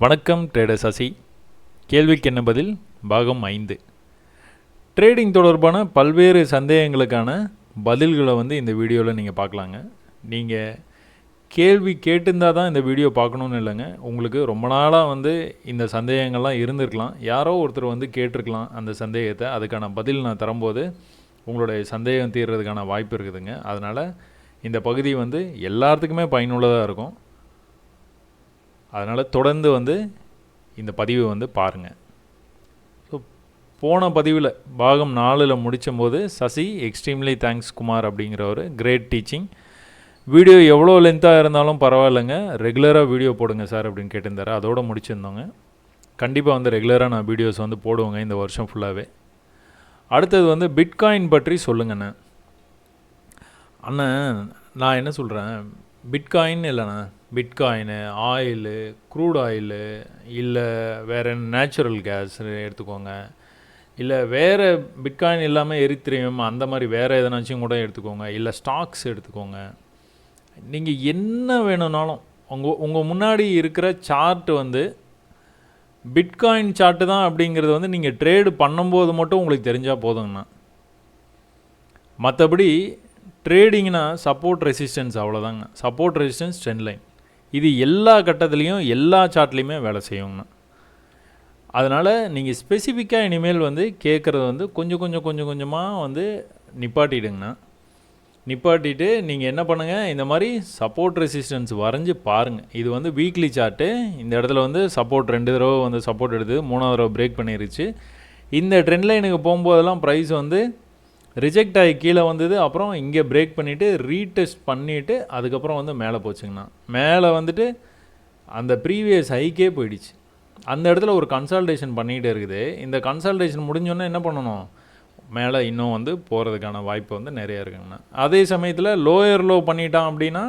வணக்கம் ட்ரேடர் சசி. கேள்விக்கு என்ன பதில் பாகம் 5. ட்ரேடிங் தொடர்பான பல்வேறு சந்தேகங்களுக்கான பதில்களை இந்த வீடியோவில் நீங்கள் பார்க்கலாங்க. நீங்கள் கேள்வி கேட்டிருந்தால் தான் இந்த வீடியோ பார்க்கணுன்னு இல்லைங்க. உங்களுக்கு ரொம்ப நாளாக இந்த சந்தேகங்கள்லாம் இருந்திருக்கலாம். யாரோ ஒருத்தர் கேட்டிருக்கலாம் அந்த சந்தேகத்தை. அதுக்கான பதில் நான் தரும்போது உங்களுடைய சந்தேகம் தீர்றதுக்கான வாய்ப்பு இருக்குதுங்க. அதனால் இந்த பகுதி எல்லாத்துக்குமே பயனுள்ளதாக இருக்கும். அதனால் தொடர்ந்து இந்த பதிவை பாருங்கள். ஸோ போன பதிவில் பாகம் 4 முடிச்சும்போது சசி எக்ஸ்ட்ரீம்லி தேங்க்ஸ் குமார் அப்படிங்கிற ஒரு கிரேட் டீச்சிங். வீடியோ எவ்வளோ லென்த்தாக இருந்தாலும் பரவாயில்லைங்க, ரெகுலராக வீடியோ போடுங்க சார் அப்படின்னு கேட்டிருந்தாரு. அதோடு முடிச்சிருந்தோங்க. கண்டிப்பாக ரெகுலராக நான் வீடியோஸ் போடுவேங்க இந்த வருஷம் ஃபுல்லாகவே. அடுத்தது பிட்காயின் பற்றி சொல்லுங்கண்ணே. அண்ணன் நான் என்ன சொல்கிறேன், பிட்காயின் இல்லைண்ணா, பிட்காயினு, ஆயிலு, க்ரூட் ஆயிலு, இல்லை வேறு நேச்சுரல் கேஸ் எடுத்துக்கோங்க, இல்லை வேறு பிட்காயின் இல்லாமல் எரித்ரியம் அந்த மாதிரி வேறு எதனாச்சும் கூட எடுத்துக்கோங்க, இல்லை ஸ்டாக்ஸ் எடுத்துக்கோங்க. நீங்கள் என்ன வேணும்னாலும் உங்கள் முன்னாடி இருக்கிற சார்ட்டு பிட்காயின் சார்ட்டு தான் அப்படிங்கிறது நீங்கள் ட்ரேடு பண்ணும்போது மட்டும் உங்களுக்கு தெரிஞ்சால் போதுங்கண்ணா. மற்றபடி ட்ரேடிங்னா சப்போர்ட் ரெசிஸ்டன்ஸ் அவ்வளோதாங்க. சப்போர்ட் ரெசிஸ்டன்ஸ் ட்ரெண்ட் லைன் இது எல்லா கட்டத்துலேயும் எல்லா சார்ட்லேயுமே வேலை செய்யுங்கண்ணா. அதனால் நீங்கள் ஸ்பெசிஃபிக்காக இனிமேல் கேட்குறது கொஞ்சம் கொஞ்சமாக நிப்பாட்டிடுங்கண்ணா. நிப்பாட்டிட்டு நீங்கள் என்ன பண்ணுங்கள், இந்த மாதிரி சப்போர்ட் ரெசிஸ்டன்ஸ் வரைஞ்சி பாருங்கள். இது வீக்லி சார்ட்டு. இந்த இடத்துல சப்போர்ட் 2 தடவை சப்போர்ட் எடுத்து 3ஆவது தடவை பிரேக் பண்ணிருச்சு. இந்த ட்ரெண்ட் லைனுக்கு போகும்போதெல்லாம் ப்ரைஸ் ரிஜெக்ட் ஆகி கீழே வந்தது. அப்புறம் இங்கே பிரேக் பண்ணிவிட்டு ரீடெஸ்ட் பண்ணிவிட்டு அதுக்கப்புறம் மேலே போச்சுங்கண்ணா. மேலே அந்த ப்ரீவியஸ் ஹைக்கே போயிடுச்சு. அந்த இடத்துல ஒரு கன்சால்டேஷன் பண்ணிகிட்டே இருக்குது. இந்த கன்சால்டேஷன் முடிஞ்சோன்னே என்ன பண்ணணும், மேலே இன்னும் போகிறதுக்கான வாய்ப்பு நிறையா இருக்குங்கண்ணா. அதே சமயத்தில் லோயர் லோ பண்ணிட்டான் அப்படின்னா,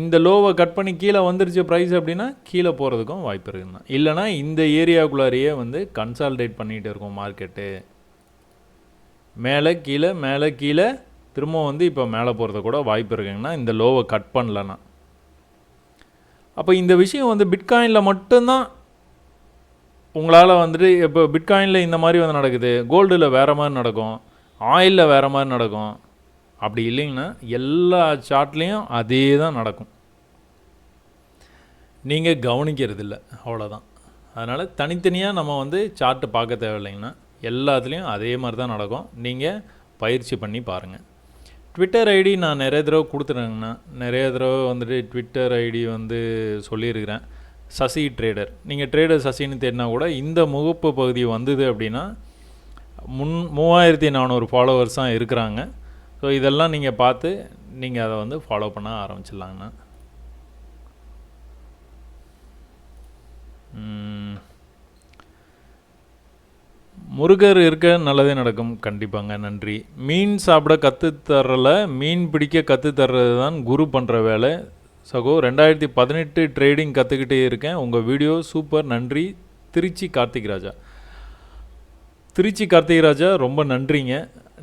இந்த லோவை கட் பண்ணி கீழே வந்துருச்சு ப்ரைஸ் அப்படின்னா கீழே போகிறதுக்கும் வாய்ப்பு இருக்குங்கண்ணா. இல்லைனா இந்த ஏரியாவுக்குள்ளாரையே கன்சால்டேட் பண்ணிகிட்டு இருக்கும் மார்க்கெட்டு. மேலே கீழே திரும்ப இப்போ மேலே போகிறது கூட வாய்ப்பு இருக்குங்கன்னா இந்த லோவை கட் பண்ணலன்னா. அப்போ இந்த விஷயம் பிட்காயினில் மட்டும்தான் உங்களால் இப்போ பிட்காயினில் இந்த மாதிரி நடக்குது, கோல்டில் வேறு மாதிரி நடக்கும், ஆயிலில் வேறு மாதிரி நடக்கும். அப்படி இல்லைங்கன்னா எல்லா சார்ட்லேயும் அதே தான் நடக்கும். நீங்கள் கவனிக்கிறது இல்லை, அவ்வளோதான். அதனால் தனித்தனியாக நம்ம சார்ட்டு பார்க்க தேவையில்லைங்கன்னா எல்லாத்துலேயும் அதே மாதிரி தான் நடக்கும். நீங்கள் பயிற்சி பண்ணி பாருங்கள். ட்விட்டர் ஐடி நான் நிறைய தடவை கொடுத்துருங்கண்ணா. நிறைய தடவை ட்விட்டர் ஐடி சொல்லியிருக்கிறேன், சசி ட்ரேடர். நீங்கள் ட்ரேடர் சசின்னு தேடினா கூட இந்த முகப்பு பகுதி வந்தது அப்படின்னா 3400 ஃபாலோவர்ஸ் தான் இருக்கிறாங்க. ஸோ இதெல்லாம் நீங்கள் பார்த்து நீங்கள் அதை ஃபாலோ பண்ண ஆரம்பிச்சிடலாங்கண்ணா. முருகர் இருக்க நல்லதே நடக்கும். கண்டிப்பாங்க, நன்றி. மீன் சாப்பிட கற்றுத்தரல, மீன் பிடிக்க கற்றுத்தர்றது தான் குரு பண்ணுற வேலை. சகோ 2018 ட்ரேடிங் கற்றுக்கிட்டே இருக்கேன். உங்கள் வீடியோ சூப்பர், நன்றி. திருச்சி கார்த்திக் ராஜா. திருச்சி கார்த்திக் ராஜா ரொம்ப நன்றிங்க.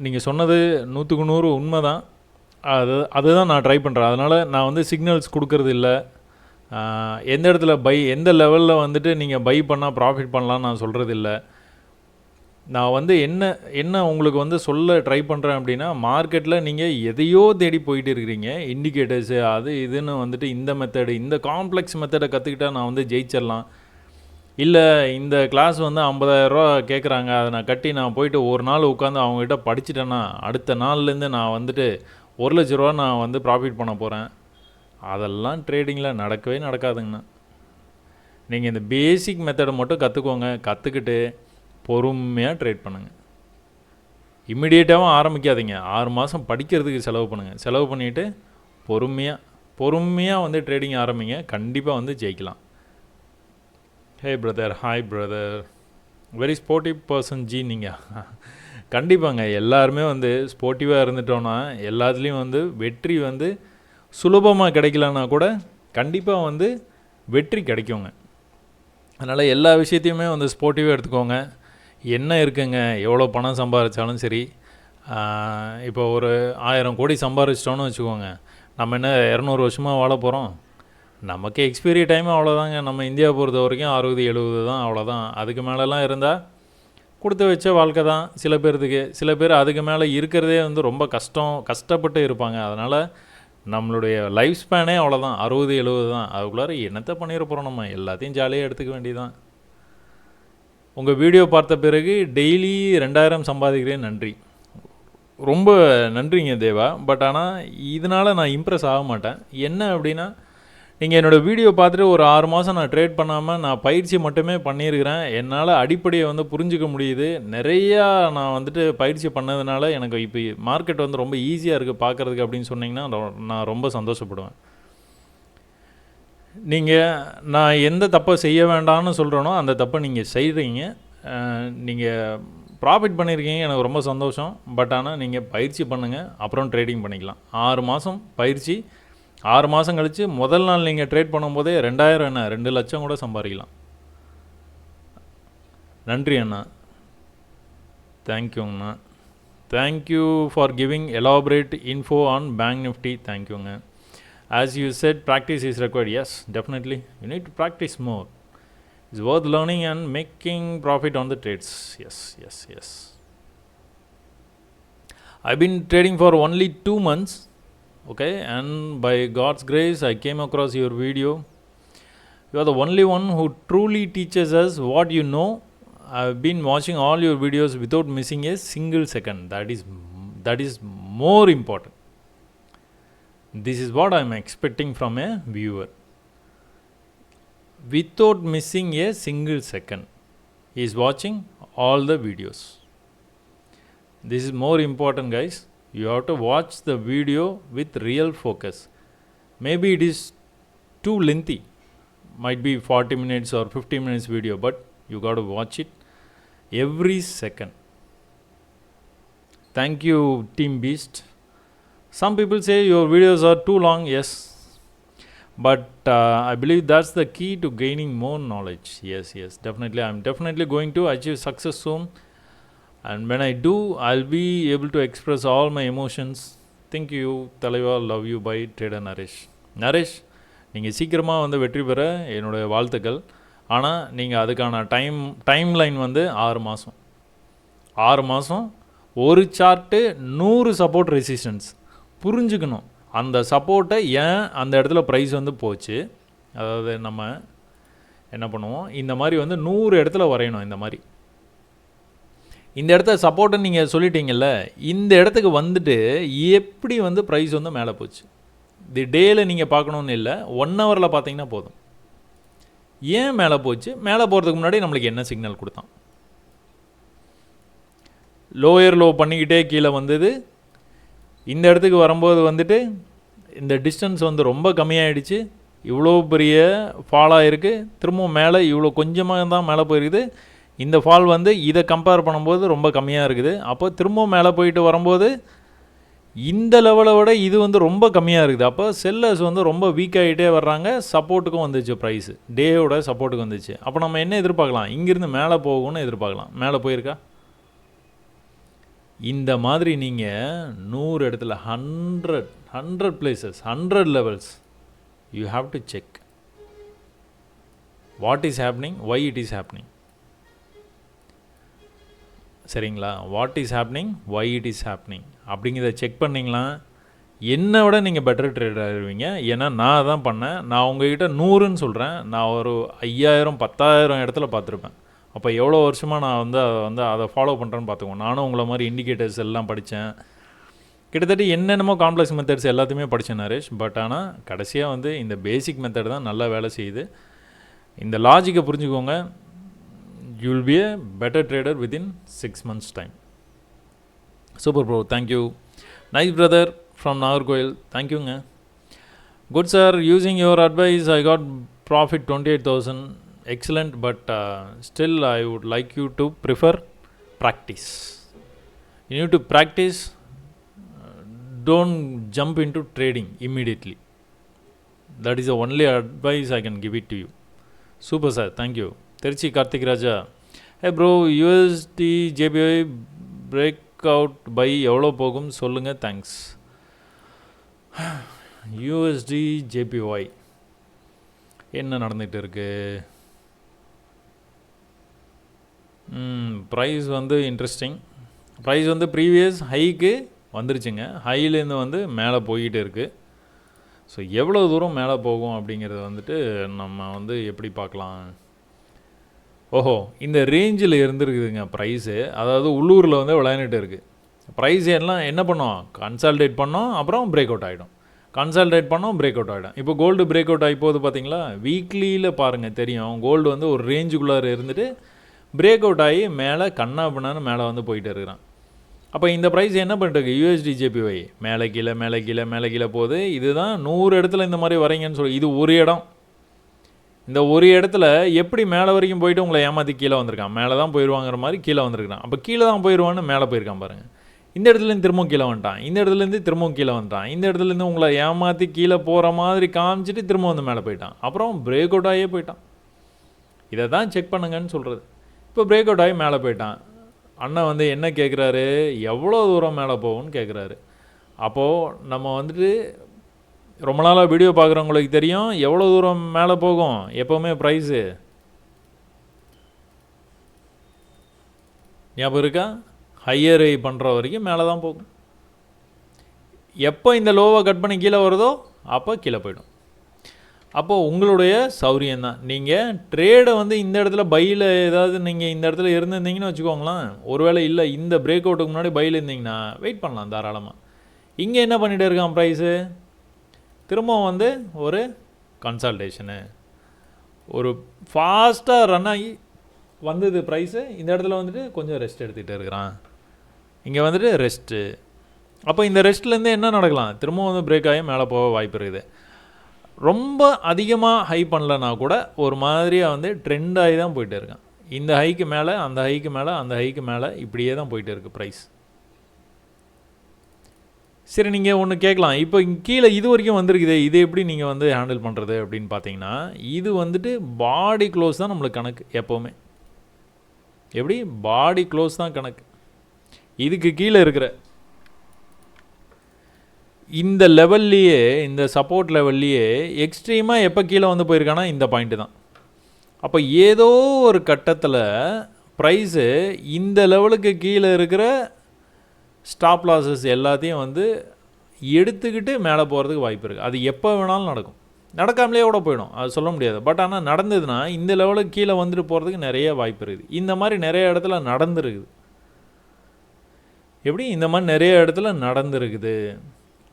நீங்கள் சொன்னது 100க்கு 100 உண்மை தான். அதுதான் நான் ட்ரை பண்ணுறேன். அதனால் நான் சிக்னல்ஸ் கொடுக்கறது இல்லை. எந்த இடத்துல எந்த லெவலில் நீங்கள் பை பண்ணால் ப்ராஃபிட் பண்ணலான்னு நான் சொல்கிறது இல்லை. நான் என்ன உங்களுக்கு சொல்ல ட்ரை பண்ணுறேன் அப்படின்னா, மார்க்கெட்டில் நீங்கள் எதையோ தேடி போயிட்டு இருக்கிறீங்க, இண்டிகேட்டர்ஸு அது இதுன்னு இந்த மெத்தடு, இந்த காம்ப்ளெக்ஸ் மெத்தடை கற்றுக்கிட்டா நான் ஜெயிச்சிடலாம். இல்லை இந்த கிளாஸ் 50,000 ரூபா கேட்குறாங்க, அதை நான் கட்டி நான் போயிட்டு ஒரு நாள் உட்காந்து அவங்ககிட்ட படிச்சுட்டேன்னா அடுத்த நாள்லேருந்து நான் 1 லட்ச ரூபா நான் ப்ராஃபிட் பண்ண போகிறேன். அதெல்லாம் ட்ரேடிங்கில் நடக்கவே நடக்காதுங்கண்ணா. நீங்கள் இந்த பேசிக் மெத்தடை மட்டும் கற்றுக்கோங்க. கற்றுக்கிட்டு பொறுமையாக ட்ரேட் பண்ணுங்கள். இம்மிடியேட்டாகவும் ஆரம்பிக்காதீங்க. 6 மாதம் படிக்கிறதுக்கு செலவு பண்ணுங்கள். செலவு பண்ணிவிட்டு பொறுமையாக ட்ரேடிங் ஆரம்பிங்க. கண்டிப்பாக ஜெயிக்கலாம். Hey brother, hi brother, very sportive person ji. நீங்கள் கண்டிப்பாங்க எல்லாருமே ஸ்போர்ட்டிவாக இருந்துட்டோன்னா எல்லாத்துலேயும் வெற்றி சுலபமாக கிடைக்கலன்னா கூட கண்டிப்பாக வெற்றி கிடைக்குங்க. அதனால் எல்லா விஷயத்தையுமே ஸ்போர்ட்டிவாக எடுத்துக்கோங்க. என்ன இருக்குங்க, எவ்வளோ பணம் சம்பாதிச்சாலும் சரி, இப்போ ஒரு 1000 கோடி சம்பாதிச்சிட்டோன்னு வச்சுக்கோங்க, நம்ம என்ன 200 வருஷமாக வாழ போகிறோம்? நமக்கு எக்ஸ்பீரி டைம் அவ்வளோதாங்க. நம்ம இந்தியா பொறுத்த வரைக்கும் 60-70 தான், அவ்வளோதான். அதுக்கு மேலெலாம் இருந்தால் கொடுத்து வச்ச வாழ்க்கை தான் சில பேர்த்துக்கு. சில பேர் அதுக்கு மேலே இருக்கிறதே வந்து ரொம்ப கஷ்டப்பட்டு இருப்பாங்க. அதனால் நம்மளுடைய லைஃப் ஸ்பேனே அவ்வளோதான், 60-70 தான். அதுக்குள்ளார என்னத்தை பண்ணிட போகிறோம், நம்ம எல்லாத்தையும் ஜாலியாக எடுத்துக்க வேண்டியதான். உங்கள் வீடியோ பார்த்த பிறகு டெய்லி 2000 சம்பாதிக்கிறேன், நன்றி. ரொம்ப நன்றிங்க தேவா. பட் ஆனால் இதனால் நான் இம்ப்ரெஸ் ஆக மாட்டேன். என்ன அப்படின்னா, நீங்கள் என்னோடய வீடியோ பார்த்துட்டு ஒரு 6 மாதம் நான் ட்ரேட் பண்ணாமல் நான் பயிற்சி மட்டுமே பண்ணியிருக்கிறேன். என்னால் அடிப்படையை வந்து புரிஞ்சிக்க முடியுது. நிறையா நான் வந்துட்டு பயிற்சி பண்ணதுனால எனக்கு இப்போ மார்க்கெட் வந்து ரொம்ப ஈஸியாக இருக்குது பார்க்குறதுக்கு அப்படின்னு சொன்னிங்கன்னா நான் ரொம்ப சந்தோஷப்படுவேன். நான் எந்த தப்பை செய்ய வேண்டாம்னு சொல்கிறேனோ அந்த தப்பை நீங்கள் செய்கிறீங்க. நீங்கள் ப்ராஃபிட் பண்ணியிருக்கீங்க, எனக்கு ரொம்ப சந்தோஷம். பட் ஆனால் நீங்கள் பயிற்சி பண்ணுங்கள், அப்புறம் ட்ரேடிங் பண்ணிக்கலாம். 6 மாதம் பயிற்சி, 6 மாதம் கழித்து முதல் நாள் நீங்கள் ட்ரேட் பண்ணும்போதே 2000 என்ன 2 லட்சம் கூட சம்பாதிக்கலாம். நன்றி அண்ணா, தேங்க்யூங்கண்ணா. Thank you for giving elaborate info on bank Nifty. தேங்க்யூங்க. As you said practice is required. Yes, definitely you need to practice more. It's worth learning and making profit on the trades. Yes. I've been trading for only 2 months. Okay, and by God's grace I came across your video. You are the only one who truly teaches us what you know. I've been watching all your videos without missing a single second. That is more important. This is what I'm expecting from a viewer. Without missing a single second, he is watching all the videos. This is more important, guys. You have to watch the video with real focus. Maybe it is too lengthy, might be 40 minutes or 50 minutes video, but you got to watch it every second. Thank you, Team Beast. Some people say your videos are too long. Yes, but I believe that's the key to gaining more knowledge. Yes, definitely. I'm definitely going to achieve success soon, and when I do, I'll be able to express all my emotions. Thank you, Thalaiva. Love you. By Trader Naresh, நீங்கள் சீக்கிரமாக வந்து வெற்றி பெற என்னுடைய வாழ்த்துக்கள். ஆனால் நீங்கள் அதுக்கான டைம்லைன் வந்து 6 மாதம் ஒரு சார்ட்டு 100 சப்போர்ட் ரெசிஸ்டன்ஸ் புரிஞ்சுக்கணும். அந்த சப்போர்ட்டை ஏன் அந்த இடத்துல ப்ரைஸ் வந்து போச்சு, அதாவது நம்ம என்ன பண்ணுவோம், இந்த மாதிரி வந்து 100 இடத்துல வரையணும். இந்த இடத்த சப்போர்ட்டுன்னு நீங்கள் சொல்லிட்டீங்கல்ல, இந்த இடத்துக்கு வந்துட்டு எப்படி வந்து ப்ரைஸ் வந்து மேலே போச்சு. தி டேயில் நீங்கள் பார்க்கணுன்னு இல்லை, 1 ஹவரில் பார்த்தீங்கன்னா போதும். ஏன் மேலே போச்சு, மேலே போகிறதுக்கு முன்னாடி நம்மளுக்கு என்ன சிக்னல் கொடுத்தான், லோயர் லோ பண்ணிக்கிட்டே கீழே வந்தது. இந்த இடத்துக்கு வரும்போது வந்துட்டு இந்த டிஸ்டன்ஸ் வந்து ரொம்ப கம்மியாகிடுச்சு, இவ்வளோ பெரிய ஃபாலாக இருக்குது. திரும்பவும் மேலே இவ்வளோ கொஞ்சமாக தான் மேலே போயிருக்குது. இந்த ஃபால் வந்து இதை கம்பேர் பண்ணும்போது ரொம்ப கம்மியாக இருக்குது. அப்போ திரும்பவும் மேலே போயிட்டு வரும்போது இந்த லெவலை விட இது வந்து ரொம்ப கம்மியாக இருக்குது. அப்போ செல்லர்ஸ் வந்து ரொம்ப வீக் ஆகிட்டே வர்றாங்க. சப்போர்ட்டுக்கும் வந்துச்சு, ப்ரைஸு டேயோட சப்போர்ட்டுக்கு வந்துச்சு. அப்போ நம்ம என்ன எதிர்பார்க்கலாம், இங்கேருந்து மேலே போகும்னு எதிர்பார்க்கலாம். மேலே போயிருக்கா? இந்த மாதிரி நீங்கள் 100 இடத்துல 100 places, 100 levels, you have to check what is happening, why it is happening. சரிங்களா? What is happening, why it is happening அப்படிங்கிறத செக் பண்ணிங்களா என்னை விட நீங்கள் பெட்டர் ட்ரேடர் ஆகிடுவீங்க. ஏன்னா நான் தான் பண்ணேன். நான் உங்கள்கிட்ட 100ன்னு சொல்கிறேன், நான் ஒரு 5000 10,000 இடத்துல பார்த்துருப்பேன். அப்போ எவ்வளோ வருஷமாக நான் அதை ஃபாலோ பண்ணுறேன்னு பார்த்துக்கோங்க. நானும் உங்களை மாதிரி இண்டிகேட்டர்ஸ் எல்லாம் படித்தேன். கிட்டத்தட்ட என்னென்னமோ காம்ப்ளெக்ஸ் மெத்தட்ஸ் எல்லாத்தையுமே படித்தேன் நரேஷ். பட் ஆனால் கடைசியாக வந்து இந்த பேசிக் மெத்தட் தான் நல்லா வேலை செய்யுது. இந்த லாஜிக்கை புரிஞ்சுக்கோங்க. You will be a better trader within 6 months time. Super bro, thank you. Nice brother from Nagarkoil, thank you nga. Good sir, using your advice I got profit 28,000. Excellent, but still I would like you to prefer practice. You need to practice. Don't jump into trading immediately. That is the only advice I can give it to you. Super sir, thank you. Trichy Karthik Raja, hey bro, USD JPY break out by எவ்வளோ போகும் சொல்லுங்கள், thanks. USD JPY என்ன நடந்துகிட்டு இருக்கு? Price வந்து interesting. Price வந்து previous haiku வந்துருச்சுங்க. ஹைலேருந்து வந்து மேலே போய்கிட்டு இருக்குது. ஸோ எவ்வளோ தூரம் மேலே போகும் அப்படிங்கிறத வந்துட்டு நம்ம வந்து எப்படி பார்க்கலாம்? ஓஹோ, இந்த ரேஞ்சில் இருந்துருக்குதுங்க ப்ரைஸு. அதாவது உள்ளூரில் வந்து விளையாண்டுட்டு இருக்குது. ப்ரைஸ் எல்லாம் என்ன பண்ணோம்? கன்சால்டேட் பண்ணோம், அப்புறம் பிரேக் அவுட் ஆகிடும். கன்சால்டேட் பண்ணோம், பிரேக் அவுட் ஆகிடும். இப்போ கோல்டு பிரேக் அவுட் ஆகி போகுது பார்த்தீங்களா? வீக்லியில் பாருங்கள் தெரியும். கோல்டு வந்து ஒரு ரேஞ்சுக்குள்ளார இருந்துட்டு பிரேக் அவுட் ஆகி மேலே கண்ணா பின்னான்னு மேலே வந்து போயிட்டு இருக்கிறான். அப்போ இந்த ப்ரைஸ் என்ன பண்ணிட்டு யூஎஸ்டி ஜேபிஒய் மேலே கீழே மேலே கீழே மேலே கீழே போகுது. இதுதான் 100 இடத்துல இந்த மாதிரி வரீங்கன்னு சொல்லி, இது ஒரு இடம். இந்த ஒரு இடத்துல எப்படி மேலே வரைக்கும் போயிட்டு உங்களை ஏமாற்றி கீழே வந்திருக்கான். மேலே தான் போயிடுவாங்கிற மாதிரி கீழே வந்திருக்கான். அப்போ கீழே தான் போயிடுவான்னு மேலே போயிருக்கான் பாருங்கள். இந்த இடத்துலேருந்து திரும்பவும் கீழே வந்துட்டான், இந்த இடத்துலேருந்து திரும்பவும் கீழே வந்துட்டான், இந்த இடத்துலேருந்து உங்களை ஏமாற்றி கீழே போகிற மாதிரி காமிச்சிட்டு திரும்ப வந்து மேலே போயிட்டான். அப்புறம் பிரேக் அவுட் ஆகியே போயிட்டான். இதை தான் செக் பண்ணுங்கன்னு சொல்கிறது. இப்போ பிரேக் அவுட் ஆகி மேலே போயிட்டான். அண்ணன் வந்து என்ன கேட்குறாரு? எவ்வளோ தூரம் மேலே போகும்னு கேட்குறாரு. அப்போது நம்ம வந்துட்டு ரொம்ப நாளாக வீடியோ பார்க்குறவங்களுக்கு தெரியும் எவ்வளோ தூரம் மேலே போகும் எப்போவுமே ப்ரைஸு. ஞாபகம் இருக்கா? ஹையர் பண்ணுற வரைக்கும் மேலே தான் போகும். எப்போ இந்த லோவை கட் பண்ணி கீழே வருதோ அப்போ கீழே போயிடும். அப்போது உங்களுடைய சௌரியம் தான். நீங்கள் ட்ரேடை வந்து இந்த இடத்துல பையில் ஏதாவது நீங்கள் இந்த இடத்துல இருந்திருந்தீங்கன்னு வச்சுக்கோங்களேன். ஒருவேளை இல்லை இந்த பிரேக் அவுட்டுக்கு முன்னாடி பையில் இருந்தீங்கன்னா வெயிட் பண்ணலாம் தாராளமாக. இங்கே என்ன பண்ணிகிட்டு இருக்கான் ப்ரைஸு? திரும்பவும் வந்து ஒரு கன்சல்டேஷனு, ஒரு ஃபாஸ்ட்டாக ரன் ஆகி வந்தது ப்ரைஸு. இந்த இடத்துல வந்துட்டு கொஞ்சம் ரெஸ்ட் எடுத்துகிட்டு இருக்கிறான். இங்கே வந்துட்டு ரெஸ்ட்டு. அப்போ இந்த ரெஸ்ட்லேருந்து என்ன நடக்கலாம்? திரும்பவும் வந்து பிரேக் ஆகி மேலே போக வாய்ப்பு இருக்குது. ரொம்ப அதிகமாக ஹை பண்ணலனா கூட ஒரு மாதிரியாக வந்து ட்ரெண்ட் ஆகி தான் போயிட்டு இருக்கான். இந்த ஹைக்கு மேலே அந்த ஹைக்கு மேலே அந்த ஹைக்கு மேலே இப்படியே தான் போயிட்டு இருக்குது ப்ரைஸ். சரி, நீங்கள் ஒன்று கேட்கலாம், இப்போ கீழே இது வரைக்கும் வந்திருக்குது, இது எப்படி நீங்கள் வந்து ஹேண்டில் பண்ணுறது அப்படின்னு பார்த்தீங்கன்னா, இது வந்துட்டு பாடி க்ளோஸ் தான் நம்மளுக்கு கணக்கு. எப்போவுமே எப்படி பாடி க்ளோஸ் தான் கணக்கு. இதுக்கு கீழே இருக்கிற இந்த லெவல்லையே, இந்த சப்போர்ட் லெவல்லையே எக்ஸ்ட்ரீமாக எப்போ கீழே வந்து போயிருக்கானா இந்த பாயிண்ட்டு தான். அப்போ ஏதோ ஒரு கட்டத்தில் ப்ரைஸு இந்த லெவலுக்கு கீழே இருக்கிற ஸ்டாப் லாஸஸ் எல்லாத்தையும் வந்து எடுத்துக்கிட்டு மேலே போகிறதுக்கு வாய்ப்பு இருக்குது. அது எப்போ வேணாலும் நடக்கும், நடக்காமலே கூட போயிடும், அது சொல்ல முடியாது. பட் ஆனால் நடந்ததுன்னா இந்த லெவலுக்கு கீழே வந்துட்டு போகிறதுக்கு நிறைய வாய்ப்பு இருக்குது. இந்த மாதிரி நிறைய இடத்துல நடந்துருக்குது. எப்படி இந்த மாதிரி நிறைய இடத்துல நடந்துருக்குது.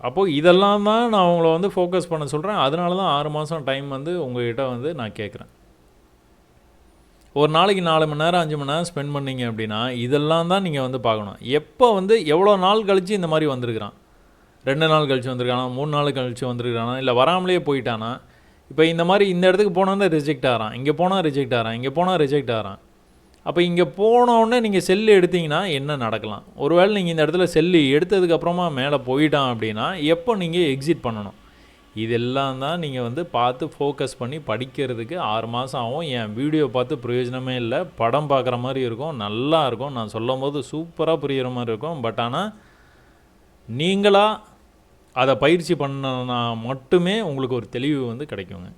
அப்போது இதெல்லாம் தான் நான் அவங்கள வந்து ஃபோக்கஸ் பண்ண சொல்கிறேன். அதனால தான் 6 மாதம் டைம் வந்து உங்கள்கிட்ட வந்து நான் கேட்குறேன். ஒரு நாளைக்கு 4 மணி நேரம் 5 மணி நேரம் ஸ்பெண்ட் பண்ணிங்க அப்படின்னா இதெல்லாம் தான் நீங்கள் வந்து பார்க்கணும். எப்போ வந்து எவ்வளோ நாள் கழித்து இந்த மாதிரி வந்திருக்கிறான், 2 நாள் கழித்து வந்திருக்கானா, 3 நாள் கழித்து வந்திருக்கானா, இல்லை வராமலே போயிட்டானா. இப்போ இந்த மாதிரி இந்த இடத்துக்கு போனோன்னா ரிஜெக்ட் ஆகிறான், இங்கே போனால் ரிஜெக்ட் ஆகிறான், இங்கே போனால் ரிஜெக்ட் ஆகிறான். அப்போ இங்கே போனோடனே நீங்கள் செல்லு எடுத்திங்கன்னா என்ன நடக்கலாம்? ஒருவேளை நீங்கள் இந்த இடத்துல செல்லு எடுத்ததுக்கப்புறமா மேலே போயிட்டான் அப்படின்னா எப்போ நீங்கள் எக்ஸிட் பண்ணணும்? இதெல்லாம் தான் நீங்கள் வந்து பார்த்து ஃபோக்கஸ் பண்ணி படிக்கிறதுக்கு 6 மாதம் ஆகும். என் வீடியோ பார்த்து பிரயோஜனமே இல்லை. படம் பார்க்குற மாதிரி இருக்கும், நல்லா இருக்கும், நான் சொல்லும் போது சூப்பராக புரிகிற மாதிரி இருக்கும். பட் ஆனால் நீங்களாக அதை பயிற்சி பண்ணனா மட்டுமே உங்களுக்கு ஒரு தெளிவு வந்து கிடைக்குங்க.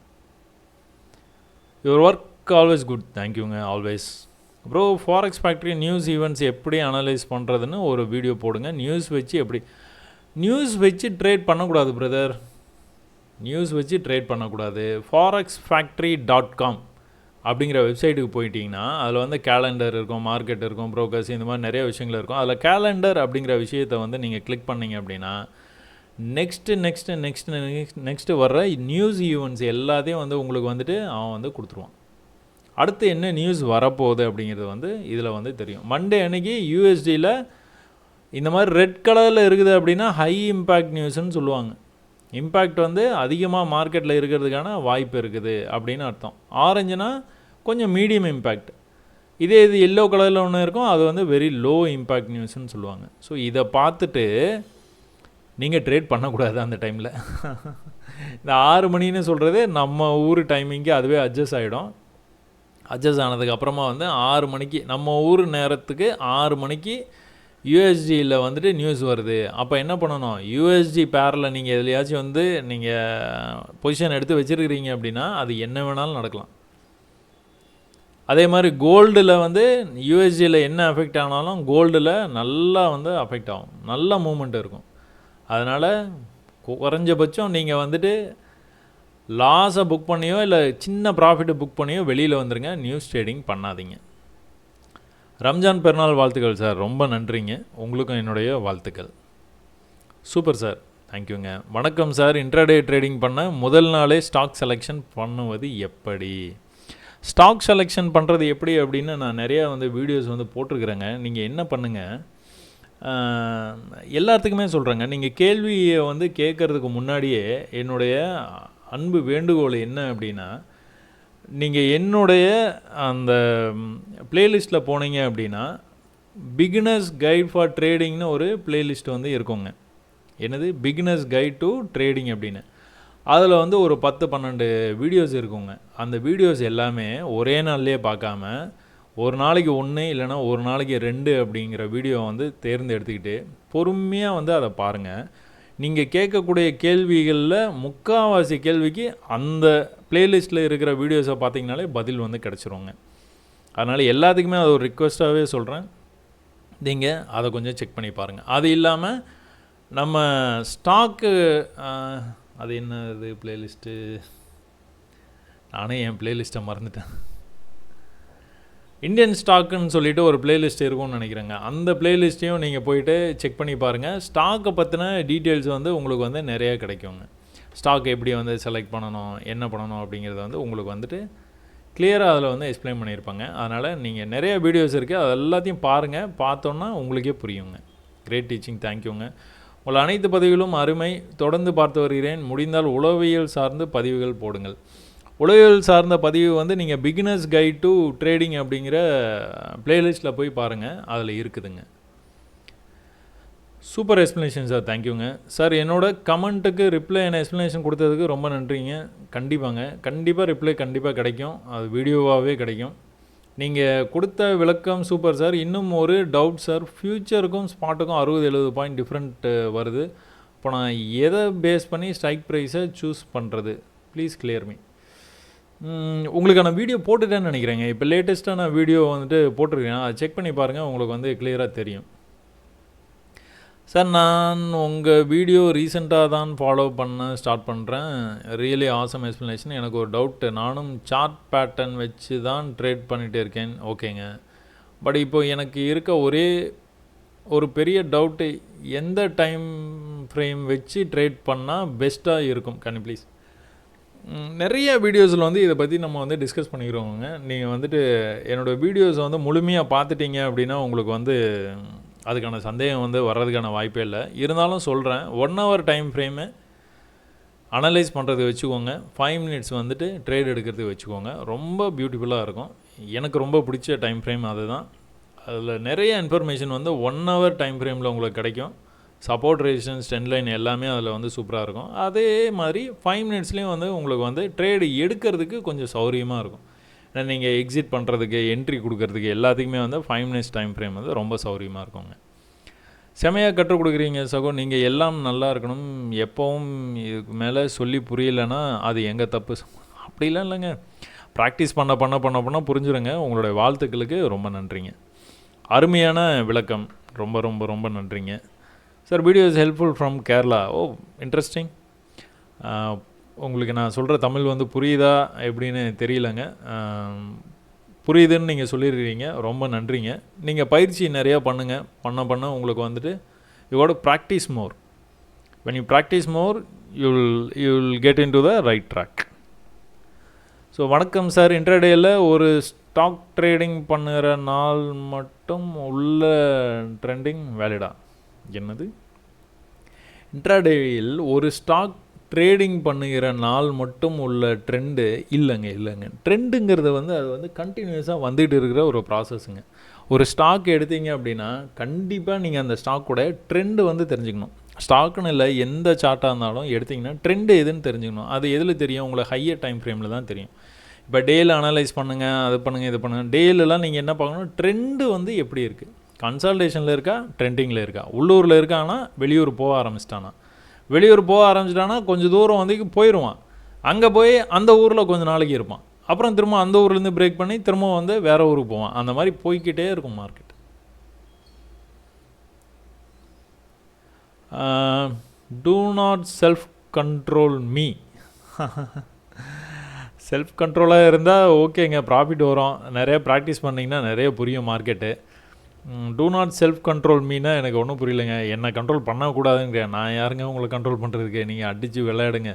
Your work always good. தேங்க்யூங்க, always. Bro, forex factory news events எப்படி அனலைஸ் பண்ணுறதுன்னு ஒரு வீடியோ போடுங்க. நியூஸ் வச்சு ட்ரேட் பண்ணக்கூடாது பிரதர். நியூஸ் வச்சு ட்ரேட் பண்ணக்கூடாது. forex-factory.com அப்படிங்கிற வெப்சைட்டுக்கு போயிட்டிங்கன்னா அதில் வந்து கேலண்டர் இருக்கும், மார்க்கெட் இருக்கும், ப்ரோக்கர்ஸ், இந்த மாதிரி நிறைய விஷயங்கள் இருக்கும். அதில் கேலண்டர் அப்படிங்கிற விஷயத்தை வந்து நீங்கள் கிளிக் பண்ணிங்க அப்படின்னா நெக்ஸ்ட்டு வர்ற நியூஸ் ஈவெண்ட்ஸ் எல்லாத்தையும் வந்து உங்களுக்கு வந்துட்டு அவன் வந்து கொடுத்துருவான். அடுத்து என்ன நியூஸ் வரப்போகுது அப்படிங்கிறது வந்து இதில் வந்து தெரியும். மண்டே அன்றைக்கி யூஎஸ்டியில் இந்த மாதிரி ரெட் கலரில் இருக்குது அப்படின்னா ஹை இம்பேக்ட் நியூஸ்ன்னு சொல்லுவாங்க. இம்பேக்ட் வந்து அதிகமாக மார்க்கெட்டில் இருக்கிறதுக்கான வாய்ப்பு இருக்குது அப்படின்னு அர்த்தம். ஆரஞ்சுனா கொஞ்சம் மீடியம் இம்பேக்ட். இது எல்லோ கலரில் ஒன்று இருக்கும், அது வந்து வெரி லோ இம்பேக்ட் நியூஸ்ன்னு சொல்லுவாங்க. ஸோ இதை பார்த்துட்டு நீங்கள் ட்ரேட் பண்ணக்கூடாது அந்த டைமில். இந்த 6 மணின்னு சொல்கிறது நம்ம ஊர் டைமிங்கு அதுவே அட்ஜஸ்ட் ஆகிடும். அட்ஜஸ்ட் ஆனதுக்கப்புறமா வந்து 6 மணிக்கு நம்ம ஊர் நேரத்துக்கு 6 மணிக்கு யூஎஸ்டியில் வந்துட்டு நியூஸ் வருது. அப்போ என்ன பண்ணணும், யூஎஸ்டி பேரில் நீங்கள் எதுலையாச்சும் வந்து நீங்கள் பொசிஷன் எடுத்து வச்சுருக்கிறீங்க அப்படின்னா அது என்ன வேணாலும் நடக்கலாம். அதே மாதிரி கோல்டில் வந்து யூஎஸ்டியில் என்ன அஃபெக்ட் ஆனாலும் கோல்டில் நல்லா வந்து அஃபெக்ட் ஆகும், நல்ல மூமெண்ட் இருக்கும். அதனால் குறைஞ்சபட்சம் நீங்கள் வந்துட்டு லாஸை புக் பண்ணியோ இல்லை சின்ன ப்ராஃபிட்டை புக் பண்ணியோ வெளியில் வந்துடுங்க, நியூஸ் ட்ரேடிங் பண்ணாதீங்க. ரம்ஜான் பெருநாள் வாழ்த்துக்கள் சார். ரொம்ப நன்றிங்க, உங்களுக்கும் என்னுடைய வாழ்த்துக்கள். சூப்பர் சார், தேங்க்யூங்க. வணக்கம் சார், இன்ட்ராடே ட்ரேடிங் பண்ண முதல் நாளே ஸ்டாக் செலெக்ஷன் பண்ணுவது எப்படி? ஸ்டாக் செலெக்ஷன் பண்ணுறது எப்படி அப்படின்னு நான் நிறையா வந்து வீடியோஸ் வந்து போட்டிருக்கிறேங்க. நீங்கள் என்ன பண்ணுங்கள், எல்லாத்துக்குமே சொல்கிறேங்க, நீங்கள் கேள்வியை வந்து கேட்குறதுக்கு முன்னாடியே என்னுடைய அன்பு வேண்டுகோள் என்ன அப்படின்னா, நீங்கள் என்னுடைய அந்த ப்ளேலிஸ்ட்டில் போனீங்க அப்படின்னா பிகினர்ஸ் கைட் ஃபார் ட்ரேடிங்னு ஒரு ப்ளேலிஸ்ட் வந்து இருக்குங்க. என்னது, பிகினர்ஸ் கைட் டு ட்ரேடிங் அப்படின்னு. அதில் வந்து ஒரு 10-12 வீடியோஸ் இருக்குங்க. அந்த வீடியோஸ் எல்லாமே ஒரே நாள்லேயே பார்க்காம ஒரு நாளைக்கு 1 இல்லைனா ஒரு நாளைக்கு 2 அப்படிங்கிற வீடியோ வந்து தேர்ந்தெடுத்துக்கிட்டு பொறுமையாக வந்து அதை பாருங்கள். நீங்கள் கேட்கக்கூடிய கேள்விகளில் முக்கால்வாசி கேள்விக்கு அந்த ப்ளேலிஸ்ட்டில் இருக்கிற வீடியோஸை பார்த்தீங்கனாலே பதில் வந்து கிடச்சிருங்க. அதனால் எல்லாத்துக்குமே அது ஒரு ரிக்வெஸ்ட்டாகவே சொல்கிறேன், நீங்கள் அதை கொஞ்சம் செக் பண்ணி பாருங்கள். அது இல்லாமல் நம்ம ஸ்டாக்கு, அது என்னது ப்ளேலிஸ்ட்டு, நானே என் ப்ளேலிஸ்ட்டை மறந்துட்டேன். இந்தியன் ஸ்டாக்குன்னு சொல்லிட்டு ஒரு ப்ளேலிஸ்ட் இருக்கும்னு நினைக்கிறேங்க. அந்த ப்ளேலிஸ்ட்டையும் நீங்கள் போயிட்டு செக் பண்ணி பாருங்கள். ஸ்டாக்கை பற்றின டீட்டெயில்ஸ் வந்து உங்களுக்கு வந்து நிறையா கிடைக்குங்க. ஸ்டாக் எப்படி வந்து செலக்ட் பண்ணணும், என்ன பண்ணணும் அப்படிங்கிறத வந்து உங்களுக்கு வந்துட்டு கிளியராக அதில் வந்து எக்ஸ்பிளைன் பண்ணியிருப்பாங்க. அதனால் நீங்கள் நிறைய வீடியோஸ் இருக்குது, அது எல்லாத்தையும் பாருங்கள். பார்த்தோன்னா உங்களுக்கே புரியுங்க. கிரேட் டீச்சிங், தேங்க்யூங்க. உங்கள் அனைத்து பதிவுகளும் அருமை, தொடர்ந்து பார்த்து வருகிறேன். முடிந்தால் உளவியல் சார்ந்து பதிவுகள் போடுங்கள். உளவியல் சார்ந்த பதிவு வந்து நீங்கள் பிகினர்ஸ் கைட் டு ட்ரேடிங் அப்படிங்கிற ப்ளேலிஸ்ட்டில் போய் பாருங்கள், அதில் இருக்குதுங்க. சூப்பர் எக்ஸ்ப்ளனேஷன் சார், தேங்க்யூங்க சார். என்னோட கமெண்ட்டுக்கு ரிப்ளை என்ன எக்ஸ்ப்ளனேஷன் கொடுத்ததுக்கு ரொம்ப நன்றிங்க. கண்டிப்பாக ரிப்ளை கண்டிப்பாக கிடைக்கும், அது வீடியோவாகவே கிடைக்கும். நீங்கள் கொடுத்த விளக்கம் சூப்பர் சார். இன்னும் ஒரு டவுட் சார், ஃப்யூச்சருக்கும் ஸ்பாட்டுக்கும் 60-70 பாயிண்ட் டிஃப்ரெண்ட் வருது. இப்போ நான் எதை பேஸ் பண்ணி ஸ்ட்ரைக் ப்ரைஸை சூஸ் பண்ணுறது, ப்ளீஸ் கிளியர் மீ. உங்களுக்கான வீடியோ போட்டுட்டேன்னு நினைக்கிறேங்க. இப்போ லேட்டஸ்ட்டாக நான் வீடியோ வந்துட்டு போட்டிருக்கேன், அதை செக் பண்ணி பாருங்கள், உங்களுக்கு வந்து கிளியராக தெரியும். சார், நான் உங்கள் வீடியோ ரீசெண்டாக தான் ஃபாலோ பண்ண ஸ்டார்ட் பண்ணுறேன். Really awesome explanation. எனக்கு ஒரு டவுட்டு, நானும் சார்ட் பேட்டர்ன் வச்சு தான் ட்ரேட் பண்ணிகிட்டே இருக்கேன். ஓகேங்க, பட் இப்போது எனக்கு இருக்க ஒரே ஒரு பெரிய டவுட்டு, எந்த டைம் ஃப்ரேம் வச்சு ட்ரேட் பண்ணால் பெஸ்ட்டாக இருக்கும், கேன் ப்ளீஸ்? நிறைய வீடியோஸில் வந்து இதை பற்றி நம்ம வந்து டிஸ்கஸ் பண்ணிக்கிறோங்க. நீங்கள் வந்துட்டு என்னோடய வீடியோஸை வந்து முழுமையாக பார்த்துட்டீங்க அப்படின்னா உங்களுக்கு வந்து அதுக்கான சந்தேகம் வந்து வர்றதுக்கான வாய்ப்பே இல்லை. இருந்தாலும் சொல்கிறேன், 1 hour டைம் ஃப்ரேமு அனலைஸ் பண்ணுறது வச்சுக்கோங்க. 5 minutes வந்துட்டு ட்ரேட் எடுக்கிறதுக்கு வச்சுக்கோங்க. ரொம்ப பியூட்டிஃபுல்லாக இருக்கும். எனக்கு ரொம்ப பிடிச்ச டைம் ஃப்ரேம் அதுதான். அதில் நிறைய இன்ஃபர்மேஷன் வந்து 1 hour டைம் ஃப்ரேமில் உங்களுக்கு கிடைக்கும். சப்போர்ட், ரெசிஸ்டன்ஸ், ட்ரெண்ட் லைன் எல்லாமே அதில் வந்து சூப்பராக இருக்கும். அதே மாதிரி 5 minutesலேயும் வந்து உங்களுக்கு வந்து ட்ரேடு எடுக்கிறதுக்கு கொஞ்சம் சௌரியமாக இருக்கும். ஏன்னா நீங்கள் எக்ஸிட் பண்ணுறதுக்கு, என்ட்ரி கொடுக்கறதுக்கு எல்லாத்துக்குமே வந்து 5 minutes டைம் ஃப்ரேம் வந்து ரொம்ப சௌரியமாக இருக்குங்க. செமையாக கற்றுக் கொடுக்குறீங்க சகோ. நீங்கள் எல்லாம் நல்லா இருக்கணும். எப்போவும் இதுக்கு மேலே சொல்லி புரியலைன்னா அது எங்கள் தப்பு. அப்படிலாம் இல்லைங்க, ப்ராக்டிஸ் பண்ண புரிஞ்சுருங்க. உங்களுடைய வாழ்த்துக்களுக்கு ரொம்ப நன்றிங்க. அருமையான விளக்கம், ரொம்ப ரொம்ப ரொம்ப நன்றிங்க sir. Video is helpful from Kerala. Oh, interesting. உங்களுக்கு நான் சொல்கிற தமிழ் வந்து புரியுதா எப்படின்னு தெரியலங்க. புரியுதுன்னு நீங்கள் சொல்லியிருக்கிறீங்க, ரொம்ப நன்றிங்க. நீங்கள் பயிற்சி நிறையா பண்ணுங்கள். பண்ண உங்களுக்கு வந்துட்டு you got to practice more. when you practice more you will get into the right track. So வணக்கம் சார். இன்ட்ராடேயில் ஒரு ஸ்டாக் ட்ரேடிங் பண்ணுற நாள் மட்டும் உள்ள ட்ரெண்டிங் வேலிடா? என்னது, இன்ட்ராடேயில் ஒரு ஸ்டாக் ட்ரேடிங் பண்ணுகிற நாள் மட்டும் உள்ள ட்ரெண்டு இல்லைங்க. ட்ரெண்டுங்கிறது வந்து அது வந்து கண்டினியூஸாக வந்துகிட்டு இருக்கிற ஒரு ப்ராசஸ்ஸுங்க. ஒரு ஸ்டாக் எடுத்தீங்க அப்படின்னா கண்டிப்பாக நீங்கள் அந்த ஸ்டாக்கோட ட்ரெண்டு வந்து தெரிஞ்சுக்கணும். ஸ்டாக்குன்னு இல்லை, எந்த சார்ட்டாக இருந்தாலும் எடுத்திங்கன்னா ட்ரெண்டு எதுன்னு தெரிஞ்சுக்கணும். அது எதில் தெரியும்? உங்களுக்கு ஹையர் டைம் ஃப்ரேமில் தான் தெரியும். இப்போ டேயில் அனலைஸ் பண்ணுங்கள், அது பண்ணுங்கள், இது பண்ணுங்கள். டேலெலாம் நீங்கள் என்ன பார்க்கணும், ட்ரெண்டு வந்து எப்படி இருக்குது. கன்சால்டேஷனில் இருக்கா, ட்ரெண்டிங்கில் இருக்கா, உள்ளூரில் இருக்கானா, வெளியூர் போக ஆரம்பிச்சிட்டானா. வெளியூர் போக ஆரம்பிச்சிட்டானா கொஞ்சம் தூரம் வந்து போயிடுவான். அங்கே போய் அந்த ஊரில் கொஞ்சம் நாளைக்கு இருப்பான். அப்புறம் திரும்ப அந்த ஊர்லேருந்து பிரேக் பண்ணி திரும்ப வந்து வேறு ஊருக்கு போவான். அந்த மாதிரி போய்கிட்டே இருக்கும் market. Do not self control me. Self கண்ட்ரோலாக இருந்தால் ஓகேங்க, ப்ராஃபிட் வரும். நிறைய ப்ராக்டிஸ் பண்ணிங்கன்னா நிறைய புரியும் market. Do not self control மீனா எனக்கு ஒன்றும் புரியலைங்க. என்னை கண்ட்ரோல் பண்ணக்கூடாதுங்கிற நான் யாருங்க உங்களை கண்ட்ரோல் பண்ணுறதுக்கு? நீங்கள் அடித்து விளையாடுங்க.